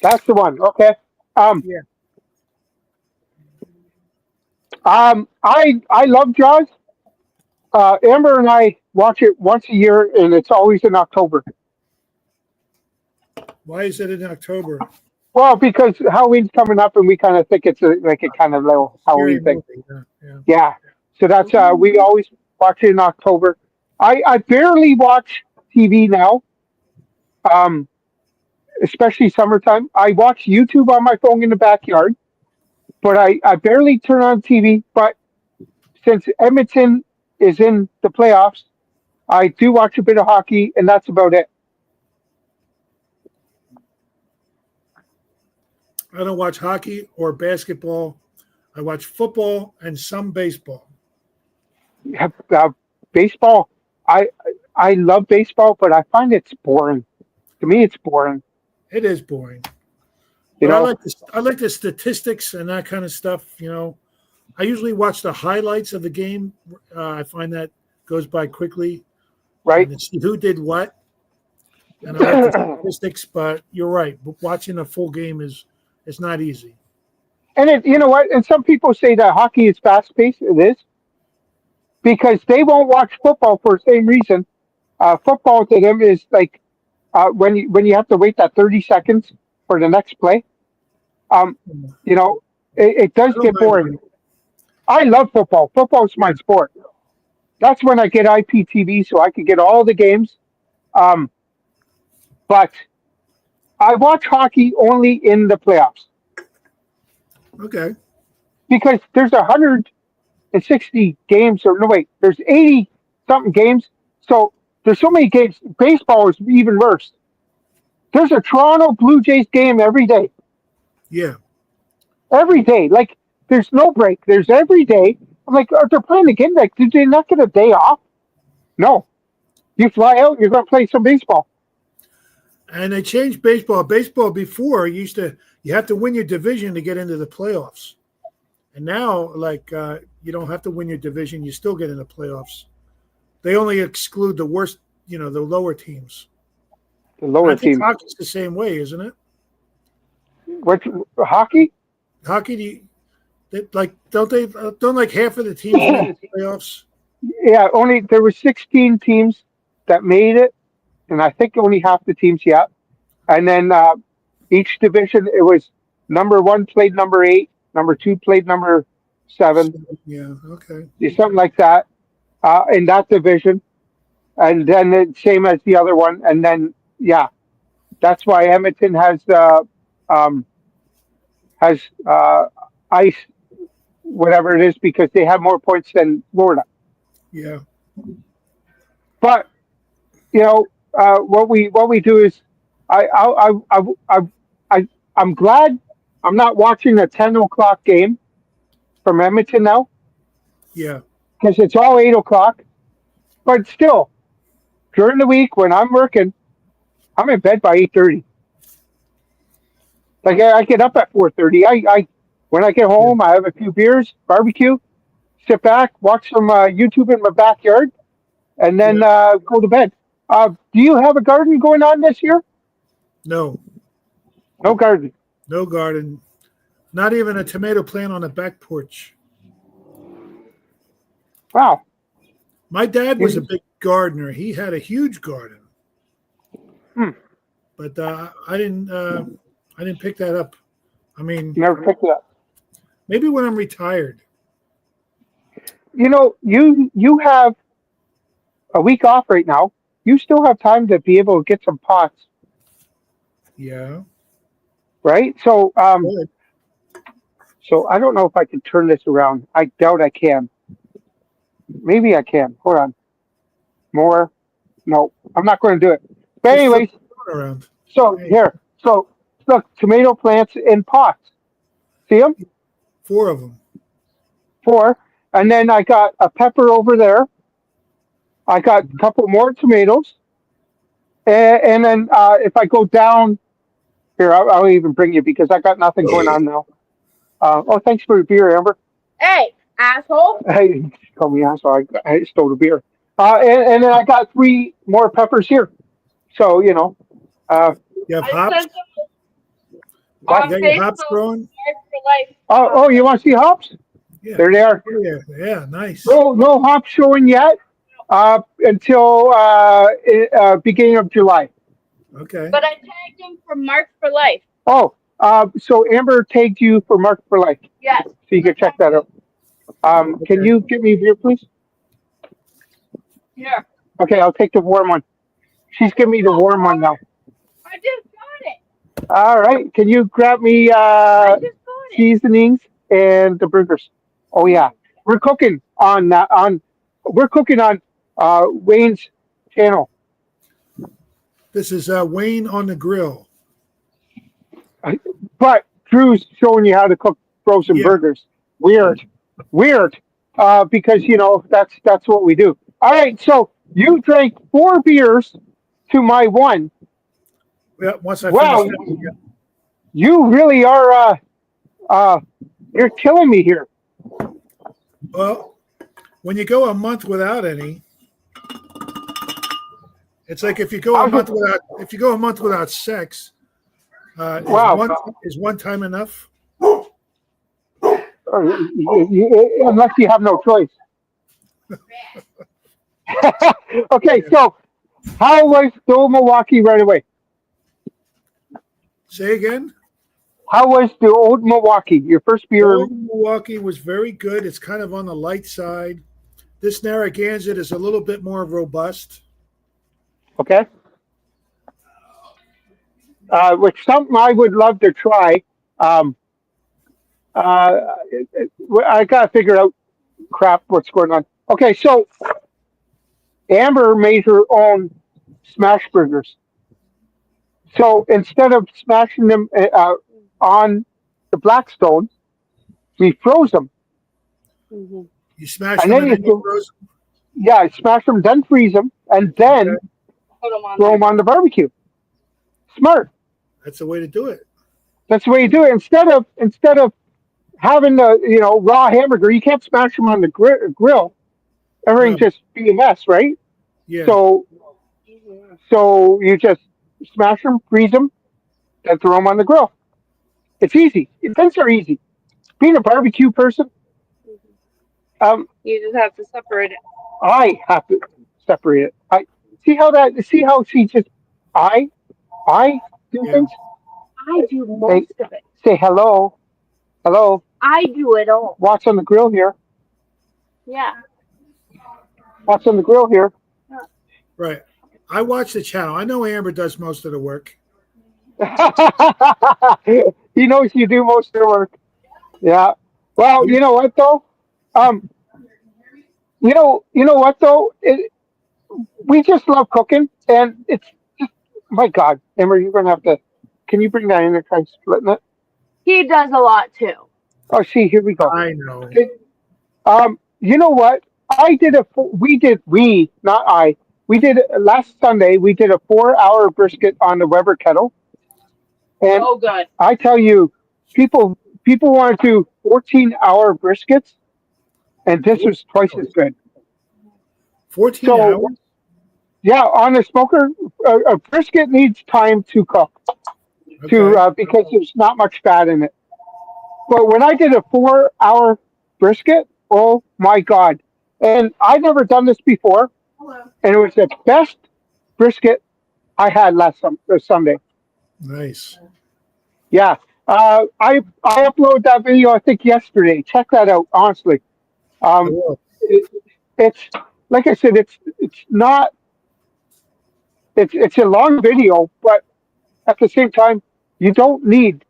that's the one. Okay. Yeah. I love Jaws. Amber and I watch it once a year, and it's always in October. Why is it in October? Well, because Halloween's coming up, and we kind of think it's like a kind of little Halloween Scary thing. movie, yeah. Yeah. So that's we always watch it in October. I barely watch TV now. Especially summertime. I watch YouTube on my phone in the backyard, but I barely turn on TV. But since Edmonton is in the playoffs, I do watch a bit of hockey, and that's about it. I don't watch hockey or basketball. I watch football and some baseball. Baseball, I love baseball, but I find it's boring. To me, it's boring. It is boring. You But know, I like the statistics and that kind of stuff. You know, I usually watch the highlights of the game. I find that goes by quickly. right? And see who did what. And I like the statistics, but you're right. Watching a full game it's not easy. And you know what? And some people say that hockey is fast paced. It is, because they won't watch football for the same reason. Football to them is like when you have to wait that 30 seconds for the next play. You know, it I does don't get mind boring. I love football. Football's my that. sport. That's when I get IPTV so I can get all the games. Um, but I watch hockey only in the playoffs Okay. because there's 160 games, or no, wait, there's 80 something games. So there's so many games. Baseball is even worse. There's a Toronto Blue Jays game every day. Yeah. Every day. Like, there's no break. There's every day. I'm like, are they playing again? Like, did they not get a day off? No. You fly out, you're going to play some baseball. And they changed baseball. Baseball before you have to win your division to get into the playoffs. And now, like, you don't have to win your division. You still get in the playoffs. They only exclude the worst, the lower teams. The And lower I think team. hockey's the same way, isn't it? What, hockey? Hockey, don't like half of the teams make the playoffs? Yeah, only there were 16 teams that made it, and I think only half the teams yet. And then each division, it was number one played number 8, number 2 played number 7, Yeah, okay. something like that, in that division. And then the same as the other one. And then, yeah, that's why Edmonton um, has ice, whatever it is, because they have more points than Florida. Yeah. But what we do is I'm glad I'm not watching a 10 o'clock game from Edmonton now Yeah. because it's all 8 o'clock. But still, during the week when I'm working, I'm in bed by 8:30. Like I get up at 4:30. I when I get Yeah. home, I have a few beers, barbecue, sit back, watch some YouTube in my backyard, and then Yeah. go to bed. Do you have a garden going on this year? No. No garden. No garden. Not even a tomato plant on the back porch. Wow. My dad was a You, big gardener. He had a huge garden, hmm, but I didn't pick that up. I mean, never picked it up. maybe when I'm retired. You have a week off right now. You still have time to be able to get some pots, Yeah. right? So Good. I don't know if I can turn this around. I doubt I can. Maybe I can. Hold on. More. No, I'm not going to do it. But Just flip anyways, the phone around. so Hey, here. So look, tomato plants in pots. See them? 4 of them. 4. And then I got a pepper over there. I got a couple more tomatoes. And then if I go down here, I'll even bring you because I got nothing going on now. Thanks for the beer, Amber. Hey, asshole. Hey, call me asshole. I stole the beer. And then I got 3 more peppers here. So, uh, You have I hops? sent them what? You on got your hops Facebook growing? for life. Oh, you want to see hops? Yeah. There they are. Oh, yeah. Yeah. Nice. No hops showing yet until beginning of July. Okay. But I tagged him for Mark for life. Oh, so Amber tagged you for Mark for Life. Yes. So you can check that out. Can Okay. you give me a beer, please? Here. Okay, I'll take the warm one. She's giving me the warm one now. I just got it. All right. Can you grab me I just got it. seasonings and the burgers? Oh yeah, we're cooking on Wayne's channel. This is Wayne on the grill. But Drew's showing you how to cook frozen Yeah. burgers. Weird. Because that's what we do. All right, so you drank 4 beers to my 1. Yeah. Once I finish Wow, that. Yeah. you really are. You're killing me here. Well, when you go a month without any, it's like if you go a month without sex, Wow. is one time enough? Unless you have no choice. Okay, so how was the old Milwaukee right away? Say again. How was the old Milwaukee? Your first beer? Old Milwaukee was very good. It's kind of on the light side. This Narragansett is a little bit more robust. Okay. Which something I would love to try. Um, I gotta figure out crap what's going on. Okay, so Amber made her own smash burgers. So instead of smashing them on the Blackstone, we froze them, Mm-hmm. You smash and them then and you then you froze yeah, smash them, then freeze them, and them. then Okay. Put them on throw there. them on the barbecue. Smart. That's the way to do it. That's the way you do it. Instead of having the raw hamburger, you can't smash them on the grill. Everything No. just be a mess, right? Yeah. So so you just smash them, freeze them, then throw them on the grill. It's easy. Things are easy. Being a barbecue person, um, You just have to separate it. I have to separate it. I see how she just I I do Yeah. things. I do Hey, most of it. say hello, hello. I do it all. What's on the grill here? Yeah. What's on the grill here? Right. I watch the channel. I know Amber does most of the work. He knows you do most of the work. Yeah. Well, You- you know what though? Um, you know what though? We just love cooking, and it's just my God, Amber, you're gonna have to. Can you bring that in and try splitting it? He does a lot too. Oh, see, here we go. I know. Okay. You know what? I did we, not I. We did last Sunday. We did a 4-hour brisket on the Weber kettle, and Oh, good. I tell you, people want to do 14-hour briskets, and this was twice as good. 14 So hours? yeah, on a smoker, a brisket needs time to cook Okay. because there's not much fat in it. But when I did a 4-hour brisket, oh my God! And I'd never done this before, and it was the best brisket I had Sunday. Nice. Yeah, I uploaded that video I think yesterday. Check that out, honestly. I Um, will. it, it's like I said, it's not it's a long video, but at the same time, you don't need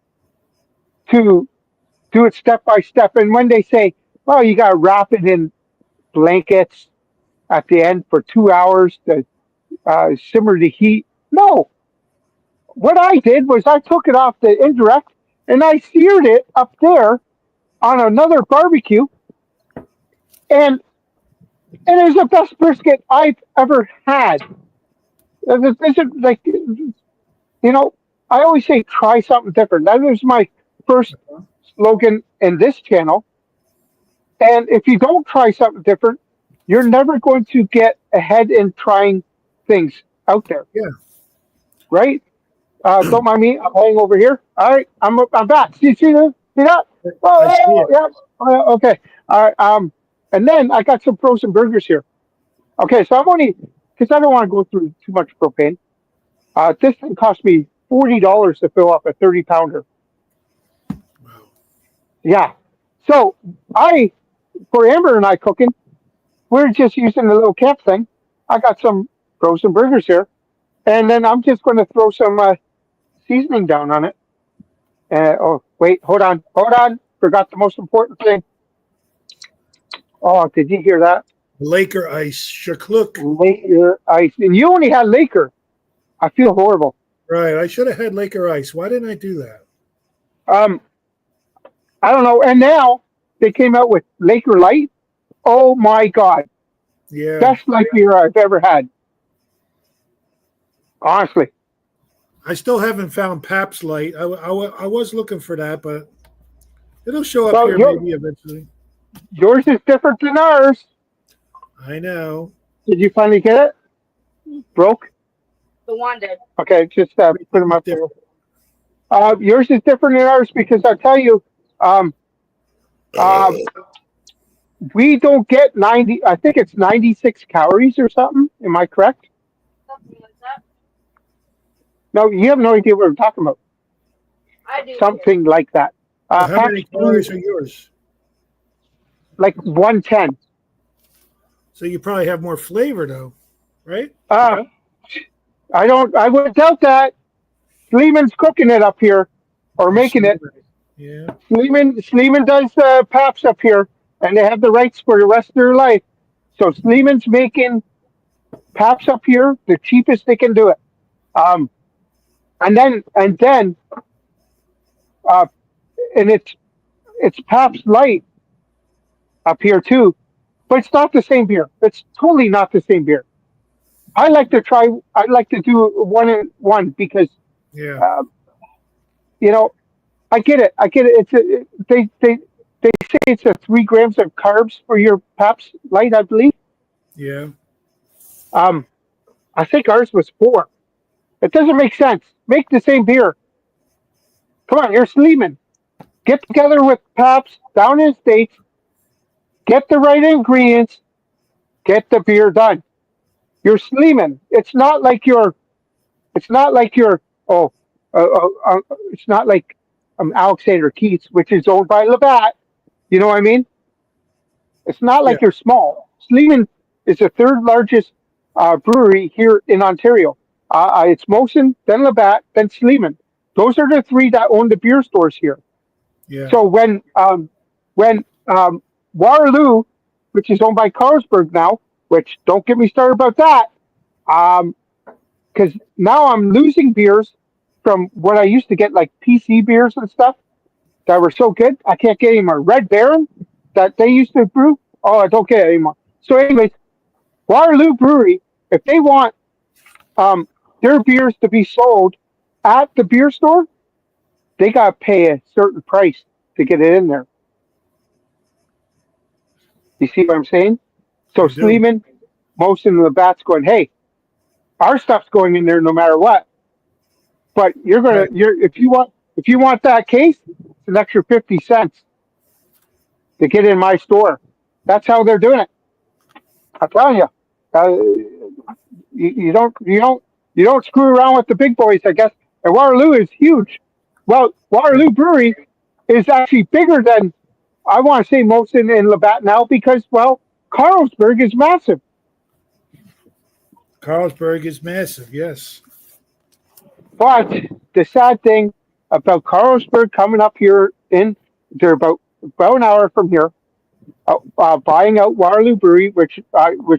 to do it step by step. And when they say, "Well, you got to wrap it in blankets at the end for 2 hours to simmer the heat," no. What I did was I took it off the indirect and I seared it up there on another barbecue, and it was the best brisket I've ever had. This is like I always say try something different. That was my first slogan in this channel. And if you don't try something different, you're never going to get ahead in trying things out there, Yeah. right? Don't mind me. I'm laying over here. All right, I'm back. See that? I see Oh, it. yeah. Okay. All right. And then I got some frozen burgers here. Okay, so I'm only because I don't want to go through too much propane. This thing cost me $40 to fill up a 30-pounder. Wow. Yeah. So I, for Amber and I cooking, we're just using the little camp thing. I got some frozen burgers here, and then I'm just going to throw some seasoning down on it. Oh, wait, hold on. Forgot the most important thing. Oh, did you hear that? Laker ice. Shakluk. Laker ice, and you only had Laker. I feel horrible. Right. I should have had Laker ice. Why didn't I do that? Um, I don't know. And now they came out with Laker Light. Oh my God, Yeah. best light beer I've ever had. Honestly. I still haven't found Pabst Light. I was looking for that, but it'll show up Well, here maybe eventually. yours is different than ours. I know. Did you finally get it? Broke? The one did. Okay, just put them up there. Different. Yours is different than ours because I'll tell you, um, uh, we don't get 90. I think it's 96 calories or something. Am I correct? Something like that. No, you have no idea what we're talking about. I do. Something like that. So how many Pabst calories Blue, are yours? like 110. So you probably have more flavor though, right? Uh, I would doubt that. Sleeman's cooking it up here, or Oh, making it. yeah. Sleeman does Paps up here, and they have the rights for the rest of their life. So Sleeman's making Paps up here the cheapest they can do it. Um, and then, uh, and it's Paps Light up here too, but it's not the same beer. It's totally not the same beer. I like to try. I like to do one and one because Yeah. uh, you know I get it. I get it. They say it's a 3 grams of carbs for your Paps Light, I believe. Yeah. Um, I think ours was 4. It doesn't make sense. Make the same beer. Come on, you're Sleeman. Get together with Paps down in the States. Get the right ingredients. Get the beer done. You're Sleeman. It's not like you're. It's not like you're. Oh, it's not like Alexander Keith's, which is owned by Labatt. You know what I mean? It's not Yeah. like you're small. Sleeman is the third largest brewery here in Ontario. It's Molson, then Labatt, then Sleeman. Those are the 3 that own the beer stores here. Yeah. So when Waterloo, which is owned by Carlsberg now, which don't get me started about that, because now I'm losing beers from what I used to get, like PC beers and stuff that were so good. I can't get anymore. Red Baron that they used to brew. Oh, I don't get it anymore. So, anyways, Waterloo Brewery, if they want um, their beers to be sold at the beer store, they got to pay a certain price to get it in there. You see what I'm saying? So I do. Sleeman, most of the bats going, hey, our stuff's going in there no matter what. But Right. if you want that case, it's an extra 50 cents to get in my store. That's how they're doing it. I tell you, you don't screw around with the big boys, I guess. And Waterloo is huge. Well, Yeah. Waterloo Brewery is actually bigger than I want to say Molson and Labatt now because well, Carlsberg is massive. Carlsberg is massive. Yes. But the sad thing about Carlsberg coming up here in they're about an hour from here, buying out Waterloo Brewery, which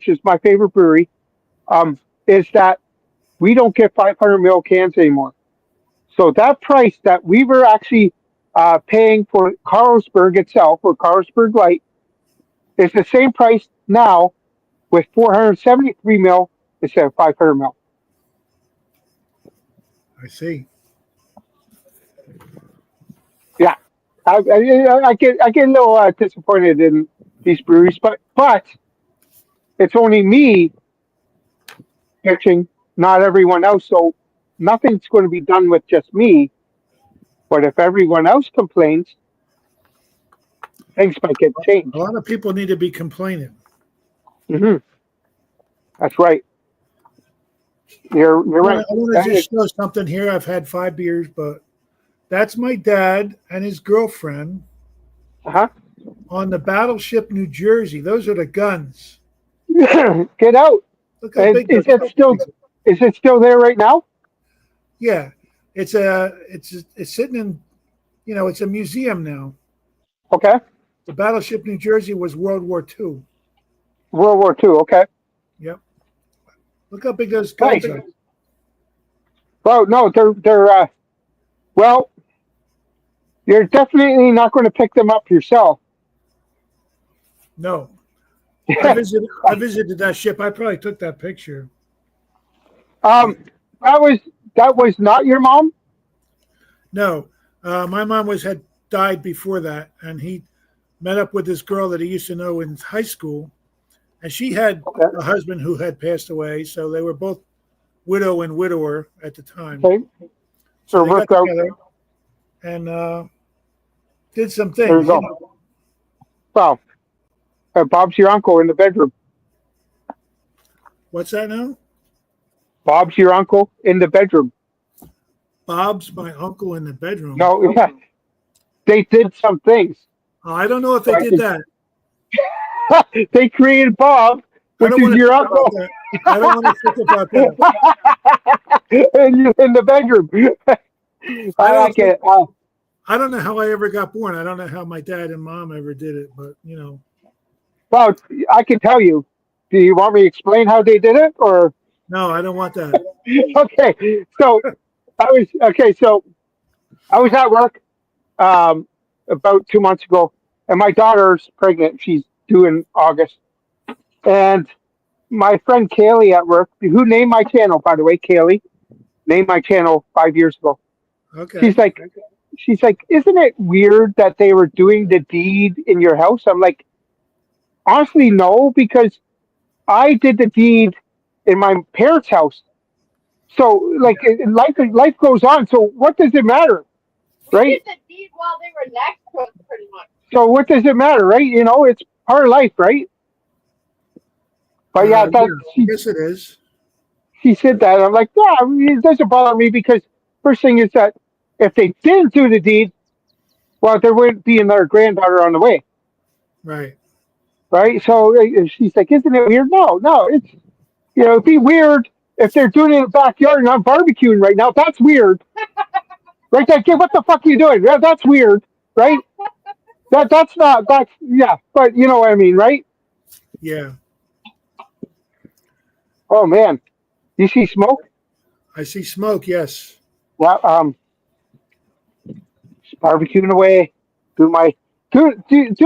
is my favorite brewery, is that we don't get 500 ml cans anymore. So that price that we were actually paying for Carlsberg itself or Carlsberg Light is the same price now with 473 mil instead of 500 mil. I see. Yeah, I get a little disappointed in these breweries, but it's only me pitching, not everyone else. So nothing's going to be done with just me. But if everyone else complains, things might get A changed. lot of people need to be complaining. Hmm. That's right. You're right. I want to just show something here. I've had 5 beers, but that's my dad and his girlfriend Uh-huh. on the battleship New Jersey. Those are the guns. Get out. Look how big those things are. Is it still there right now? Yeah. It's sitting in, it's a museum now. Okay. The battleship New Jersey was World War II. World War II. Okay. Yep. Look how big those Nice. guns are. Well, no, they're well, you're definitely not going to pick them up yourself. No. I visited that ship. I probably took that picture. um, that was not your mom. No. My mom had died before that, and he met up with this girl that he used to know in high school, and she had Okay. a husband who had passed away, so they were both widow and widower at the time. Okay. So So they got worked out. together and did some There you things. go. Well, Bob's your uncle in the bedroom. What's that now? Bob's your uncle in the bedroom. Bob's my uncle in the bedroom. No, yeah, they did some things. Oh, I don't know if they did that. They created Bob, I which don't is want to your think about uncle, that. I don't want to think about that. in the bedroom. I I don't like think, it. I don't know how I ever got born. I don't know how my dad and mom ever did it, but you know. Well, I can tell you. Do you want me to explain how they did it, or No, I don't want that. okay? So So I was at work about 2 months ago, and my daughter's pregnant. She's due in August, and my friend Kaylee at work, who named my channel, by the way, Kaylee named my channel 5 years ago. Okay. She's like, isn't it weird that they were doing the deed in your house? I'm like, honestly, no, because I did the deed in my parents' house. So, like, life goes on. So, what does it matter, We right? did the deed while they were next to us, pretty much. So, what does it matter, right? It's part of life, right? But yeah, Yeah, I guess it is. she said that. I'm like, yeah, I mean, it doesn't bother me because first thing is that if they didn't do the deed, well, there wouldn't be another granddaughter on the way, Right. right? So she's like, isn't it weird? No, no, it'd be weird if they're doing it in the backyard and I'm barbecuing right now. That's weird, right? Like, hey, what the fuck are you doing? Yeah, that's weird, right? That's yeah, but you know what I mean, right? Yeah. Oh man, you see smoke? I see smoke. Yes. Yeah, just barbecuing away. Do my do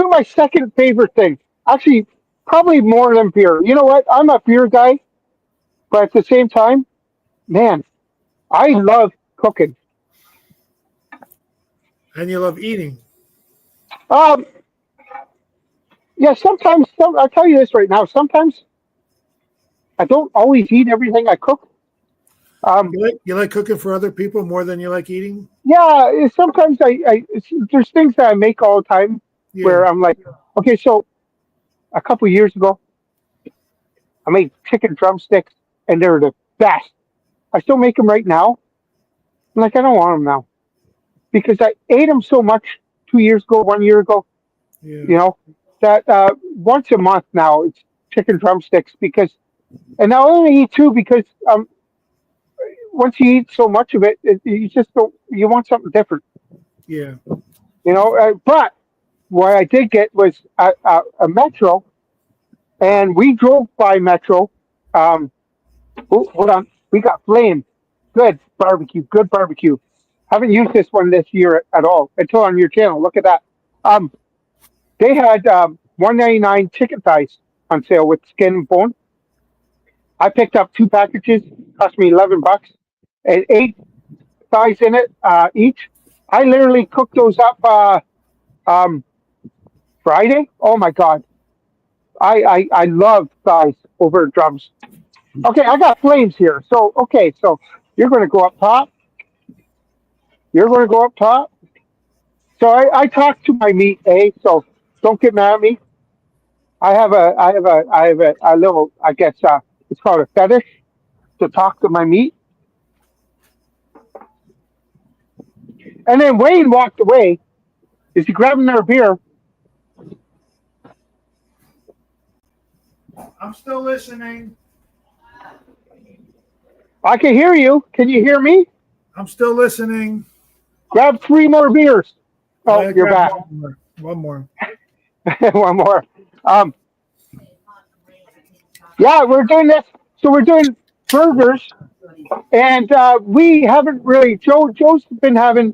my second favorite thing. Actually, probably more than beer. You know what? I'm a beer guy, but at the same time, man, I love cooking. And you love eating. Um, yeah, sometimes I'll tell you this right now. Sometimes I don't always eat everything I cook. Um, You like cooking for other people more than you like eating? yeah, sometimes there's things that I make all the time Yeah. where I'm like, okay, so a couple years ago, I made chicken drumsticks, and they're the best. I still make them right now. I'm like, I don't want them now because I ate them so much 2 years ago, 1 year ago. Yeah. You know that once a month now it's chicken drumsticks because, and I only eat two because once you eat so much of it, you just don't. You want something different, Yeah. But what I did get was a Metro, and we drove by Metro. Um, oh, hold on, we got flame. Good barbecue. Good barbecue. Haven't used this one this year at all until on your channel. Look at that. Um, they had 199 chicken thighs on sale with skin and bone. I picked up two packages, cost me $11, and eight thighs in it each. I literally cooked those up um, Friday. Oh my god, I love thighs over drums. Okay, I got flames here. So okay, so you're going to go up top. You're going to go up top. So I talked to my meat, So don't get mad at me. I have a little, I guess, it's called a fetish to talk to my meat. And then Wayne walked away. Is he grabbing their beer? I'm still listening. I can hear you. Can you hear me? I'm still listening. Grab three more beers. Oh, I you're grabbed back. one more. One more. One more. Yeah, we're doing this. So we're doing burgers, and we haven't really. Joe's been having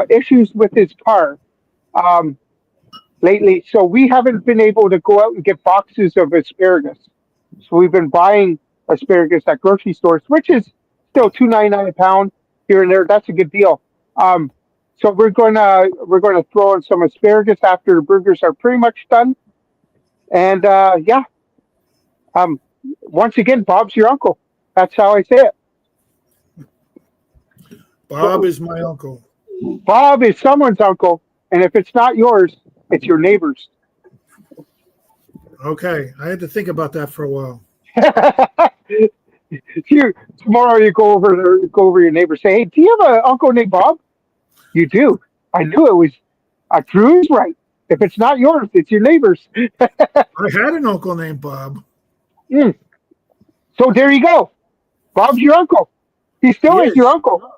issues with his car um, lately, so we haven't been able to go out and get boxes of asparagus. So we've been buying asparagus at grocery stores, which is still $2.99 a pound here and there. That's a good deal. Um, so we're gonna throw in some asparagus after the burgers are pretty much done, and yeah, um, once again, Bob's your uncle. That's how I say it. Bob is my uncle. Bob is someone's uncle, and if it's not yours, it's your neighbor's. Okay, I had to think about that for a while. Tomorrow you go over your neighbor. Say, hey, do you have an uncle named Bob? You do. I knew it was. Drew's right. If it's not yours, it's your neighbor's. I had an uncle named Bob. Mm. So there you go. Bob's your uncle. He He still is your is. uncle.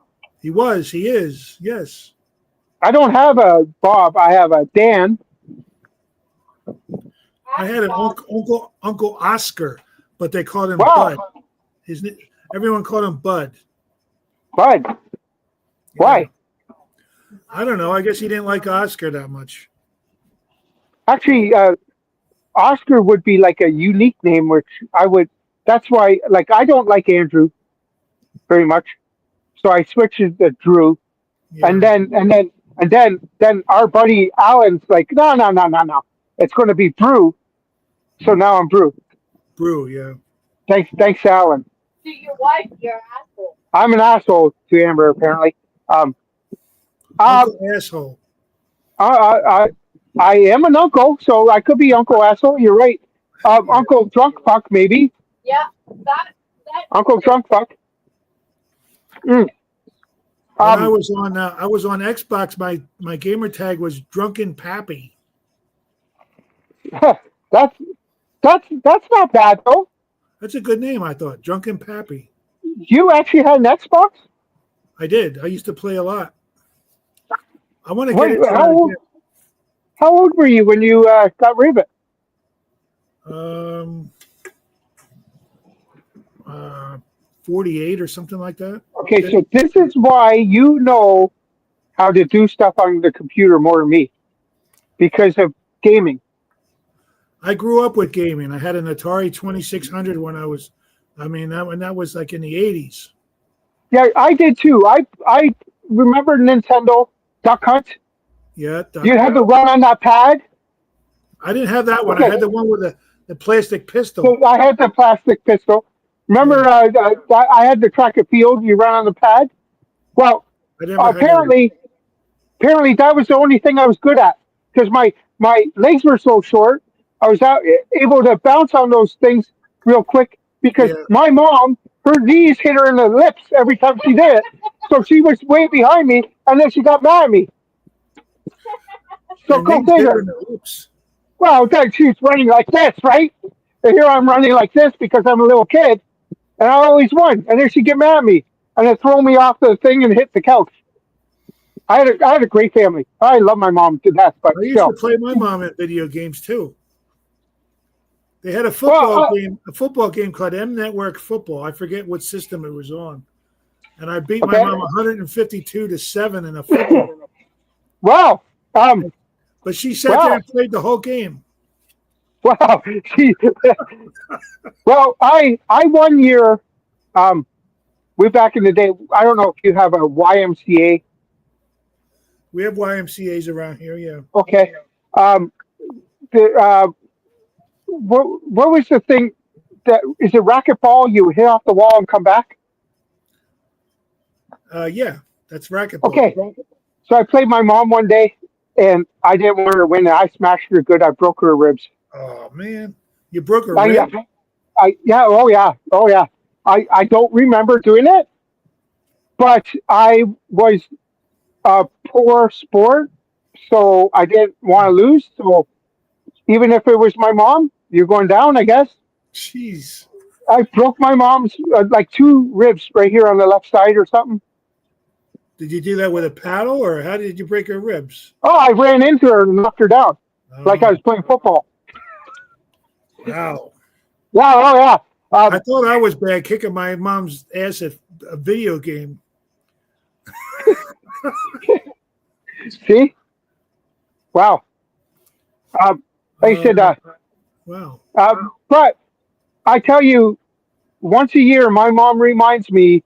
He was. He is. Yes. I don't have a Bob. I have a Dan. I had an Uncle Oscar, but they called him Wow. Bud. Everyone called him Bud. Bud. Yeah. Why? I don't know. I guess he didn't like Oscar that much. Actually, Oscar would be like a unique name, which I would. That's why, like, I don't like Andrew very much, so I switched it to Drew, Yeah. and then our buddy Alan's like, no, no, no, no, no, it's going to be Brew. So now I'm Brew. Brew. Yeah. Thanks, Alan. To your wife, you're an asshole. I'm an asshole to Amber apparently. Um, Uncle Asshole. I, I am an uncle, so I could be Uncle Asshole. You're right. Uncle Drunk Fuck, maybe. Yeah, that. Uncle Drunk Fuck. Mm. When I Um, was on Xbox, my gamer tag was Drunken Pappy. that's that's not bad though. That's a good name, I thought. Drunken Pappy. You actually had an Xbox? I did. I used to play a lot. I want to get Wait, into how old were you when you got rid of it? that again. 48 or something like that. Okay, so this is why you know how to do stuff on the computer more than me because of gaming. I grew up with gaming. I had an Atari 2600 when I was, that was like in the 80s. Yeah, I did too. I remember Nintendo Duck Hunt. Yeah. You had to run on that pad. I didn't have that one. Okay. I had the one with the plastic pistol. So I had the plastic pistol. Remember, I had the track and field. You run on the pad. Well, I never had apparently that was the only thing I was good at because my legs were so short. I was able to bounce on those things real quick because Yeah. my mom, her knees hit her in the lips every time she did it. So she was way behind me, and then she got mad at me. So Your go name's hit figure. in the lips. Well, then she's running like this, right? And here I'm running like this because I'm a little kid, and I always won. And then she get mad at me and then throw me off the thing and hit the couch. I had a great family. I love my mom to death, but I used still. to play my mom at video games too. They had a Well, football game called M Network Football. I forget what system it was on. And I beat Okay. my mom 152-7 in a football. Wow. But she sat there and played the whole game. Wow. Well, I 1 year, way back in the day. I don't know if you have a YMCA. We have YMCA's around here, yeah. Okay. What was the thing that is it racquetball? You hit off the wall and come back. Yeah, that's racquetball. Okay. So I played my mom one day, and I didn't want her to win. And I smashed her good. I broke her ribs. Oh man, you broke her I, rib. oh yeah. I don't remember doing it, but I was a poor sport, so I didn't want to lose. So even if it was my mom, you're going down, I guess. Jeez. I broke my mom's like 2 ribs right here on the left side or something. Did you do that with a paddle, or how did you break her ribs? Oh, I ran into her and knocked her down like I was playing football. Wow. Yeah, oh yeah. I thought I was bad kicking my mom's ass at a video game. See? Wow. They said, Wow. but I tell you, once a year, my mom reminds me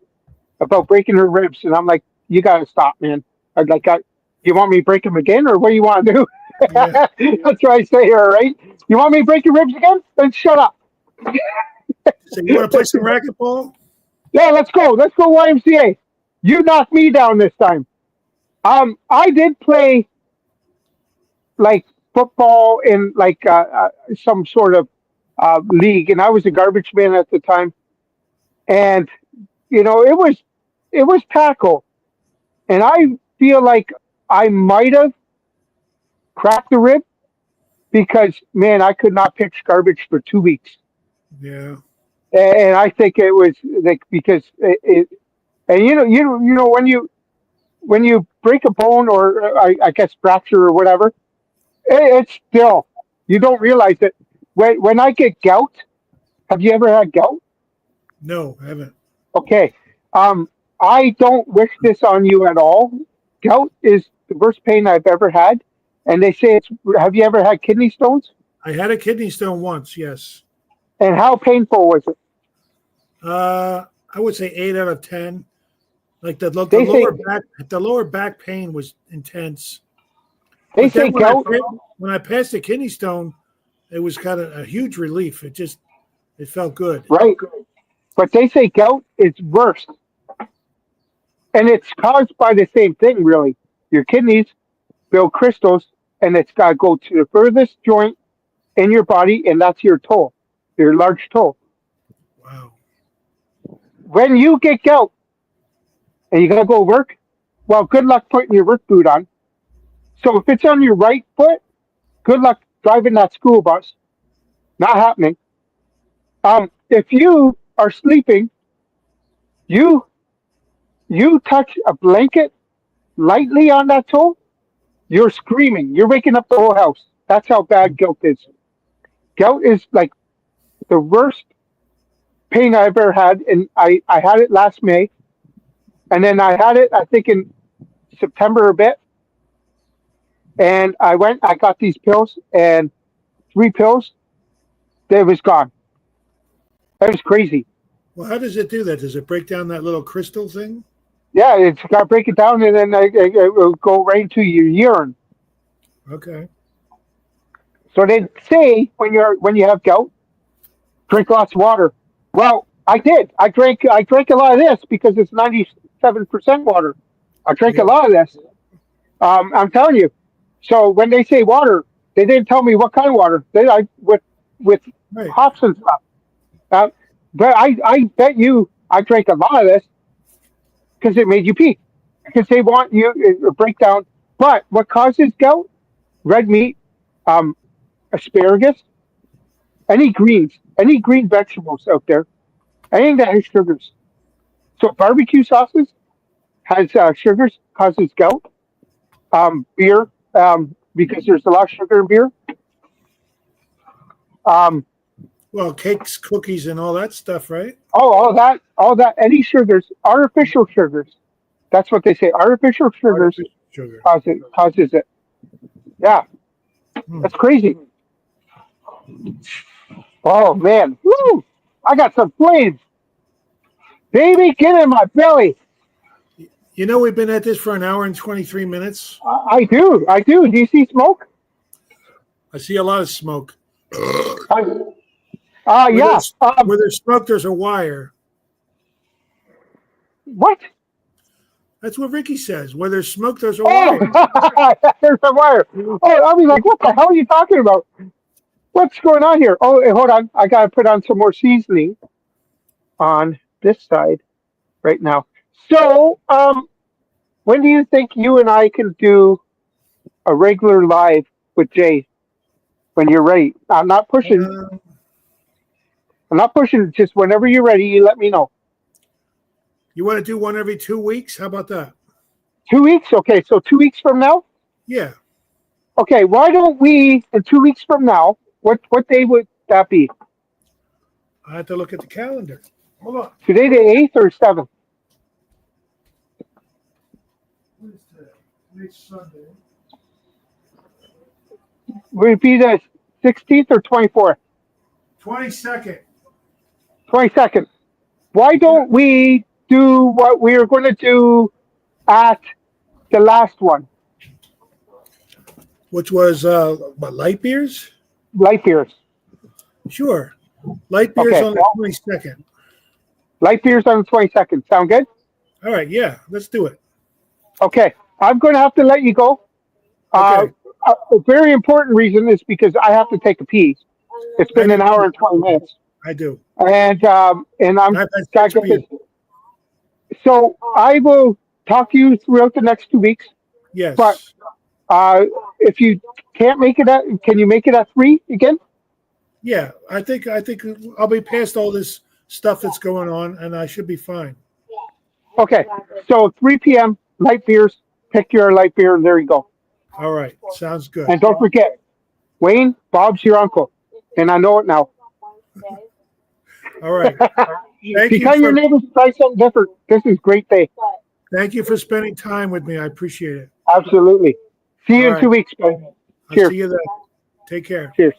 about breaking her ribs, and I'm like, "You got to stop, man." I'm like, "You want me to break them again, or what do you want to do?" Yeah. That's what I say here, right? You want me to break your ribs again? Then shut up. So you want to play some racquetball? Yeah, let's go. Let's go YMCA. You knocked me down this time. I did play like football in like some sort of league, and I was a garbage man at the time, and it was tackle, and I feel like I might have cracked the rib because man, I could not pitch garbage for 2 weeks, Yeah. and I think it was like because and when you break a bone or I guess fracture or whatever, it's still you don't realize it. When I get gout, have you ever had gout? No, I haven't. Okay, um, I don't wish this on you at all. Gout is the worst pain I've ever had, and they say it's. Have you ever had kidney stones? I had a kidney stone once. Yes. And how painful was it? I would say 8 out of 10. Like They say the lower back pain was intense. they But say then gout. when I passed the kidney stone, it was kind of a huge relief. It felt good. Right, but they say gout is worse, and it's caused by the same thing, really. Your kidneys build crystals, and it's got to go to the furthest joint in your body, and that's your toe, your large toe. Wow. When you get gout and you got to go work, well, good luck putting your work boot on. So if it's on your right foot, good luck driving that school bus. Not happening. If you are sleeping, you you touch a blanket lightly on that toe, you're screaming. You're waking up the whole house. That's how bad gout is. Gout is like the worst pain I ever had, and I had it last May, and then I had it I think in September a bit, and I got these pills, and 3 pills, it was gone. That was crazy. Well, how does it do that? Does it break down that little crystal thing? Yeah, it's got to break it down, and then it will go right into your urine. Okay. So they say when you have gout, drink lots of water. Well, I did. I drank a lot of this because it's 97% water. I drank a Yeah. lot of this. I'm telling you. So when they say water, they didn't tell me what kind of water. With Right. hops and stuff. Uh, but I bet you I drank a lot of this because it made you pee. Because they want you to break down. But what causes gout? Red meat, um, asparagus, any green vegetables out there, anything that has sugars. So barbecue sauces has sugars, causes gout. Beer, because there's a lot of sugar in beer. Um, Well, cakes, cookies, and all that stuff, right? oh, all that, any sugars, artificial sugars. That's what they say. Artificial sugars Artificial sugar. causes it. Yeah, Hmm. that's crazy. Oh man, woo! I got some flames, baby. Get in my belly. You know, we've been at this for an hour and 23 minutes. I do. I do. Do you see smoke? I see a lot of smoke. I, Where yeah. there's smoke, there's a wire. What? That's what Ricky says. Where there's smoke, there's a Oh, wire. there's a wire. Oh, I was like, what the hell are you talking about? What's going on here? Oh, hold on. I gotta put on some more seasoning on this side right now. So, when do you think you and I can do a regular live with Jay? When you're ready. I'm not pushing. Uh, I'm not pushing. Just whenever you're ready, you let me know. you want to do one every 2 weeks? How about that? 2 weeks? Okay, so 2 weeks from now? Yeah. Okay, why don't we, in 2 weeks from now, what day would that be? I have to look at the calendar. Hold on. Today the 8th or 7th? What is today? Today's Sunday. Would it be the 16th or 24th? 22nd. 22nd. Why don't we do what we are going to do at the last one? Which was, what, light beers? Light beers. Sure. Light beers Okay. on the 22nd. Light beers on the 22nd. Sound good? All right. Yeah. Let's do it. Okay. I'm going to have to let you go. Okay. a very important reason is because I have to take a pee. It's I been an do. hour and 20 minutes, I do. and I'm I've had gotta 6 get beers. this. So I will talk to you throughout the next 2 weeks. But Yes. if you can't make it at, can you make it at 3 again? Yeah. I think I'll be past all this stuff that's going on, and I should be fine. Okay. So 3 p.m. light beers. Pick your light beer, and there you go. All right. Sounds good. And don't forget, Wayne, Bob's your uncle, and I know it now. All right. If you tell your neighbors to try something different, this is a great day. Thank you for spending time with me. I appreciate it. Absolutely. See you All in right. 2 weeks, guys. I'll Cheers. see you then. Take care. Cheers.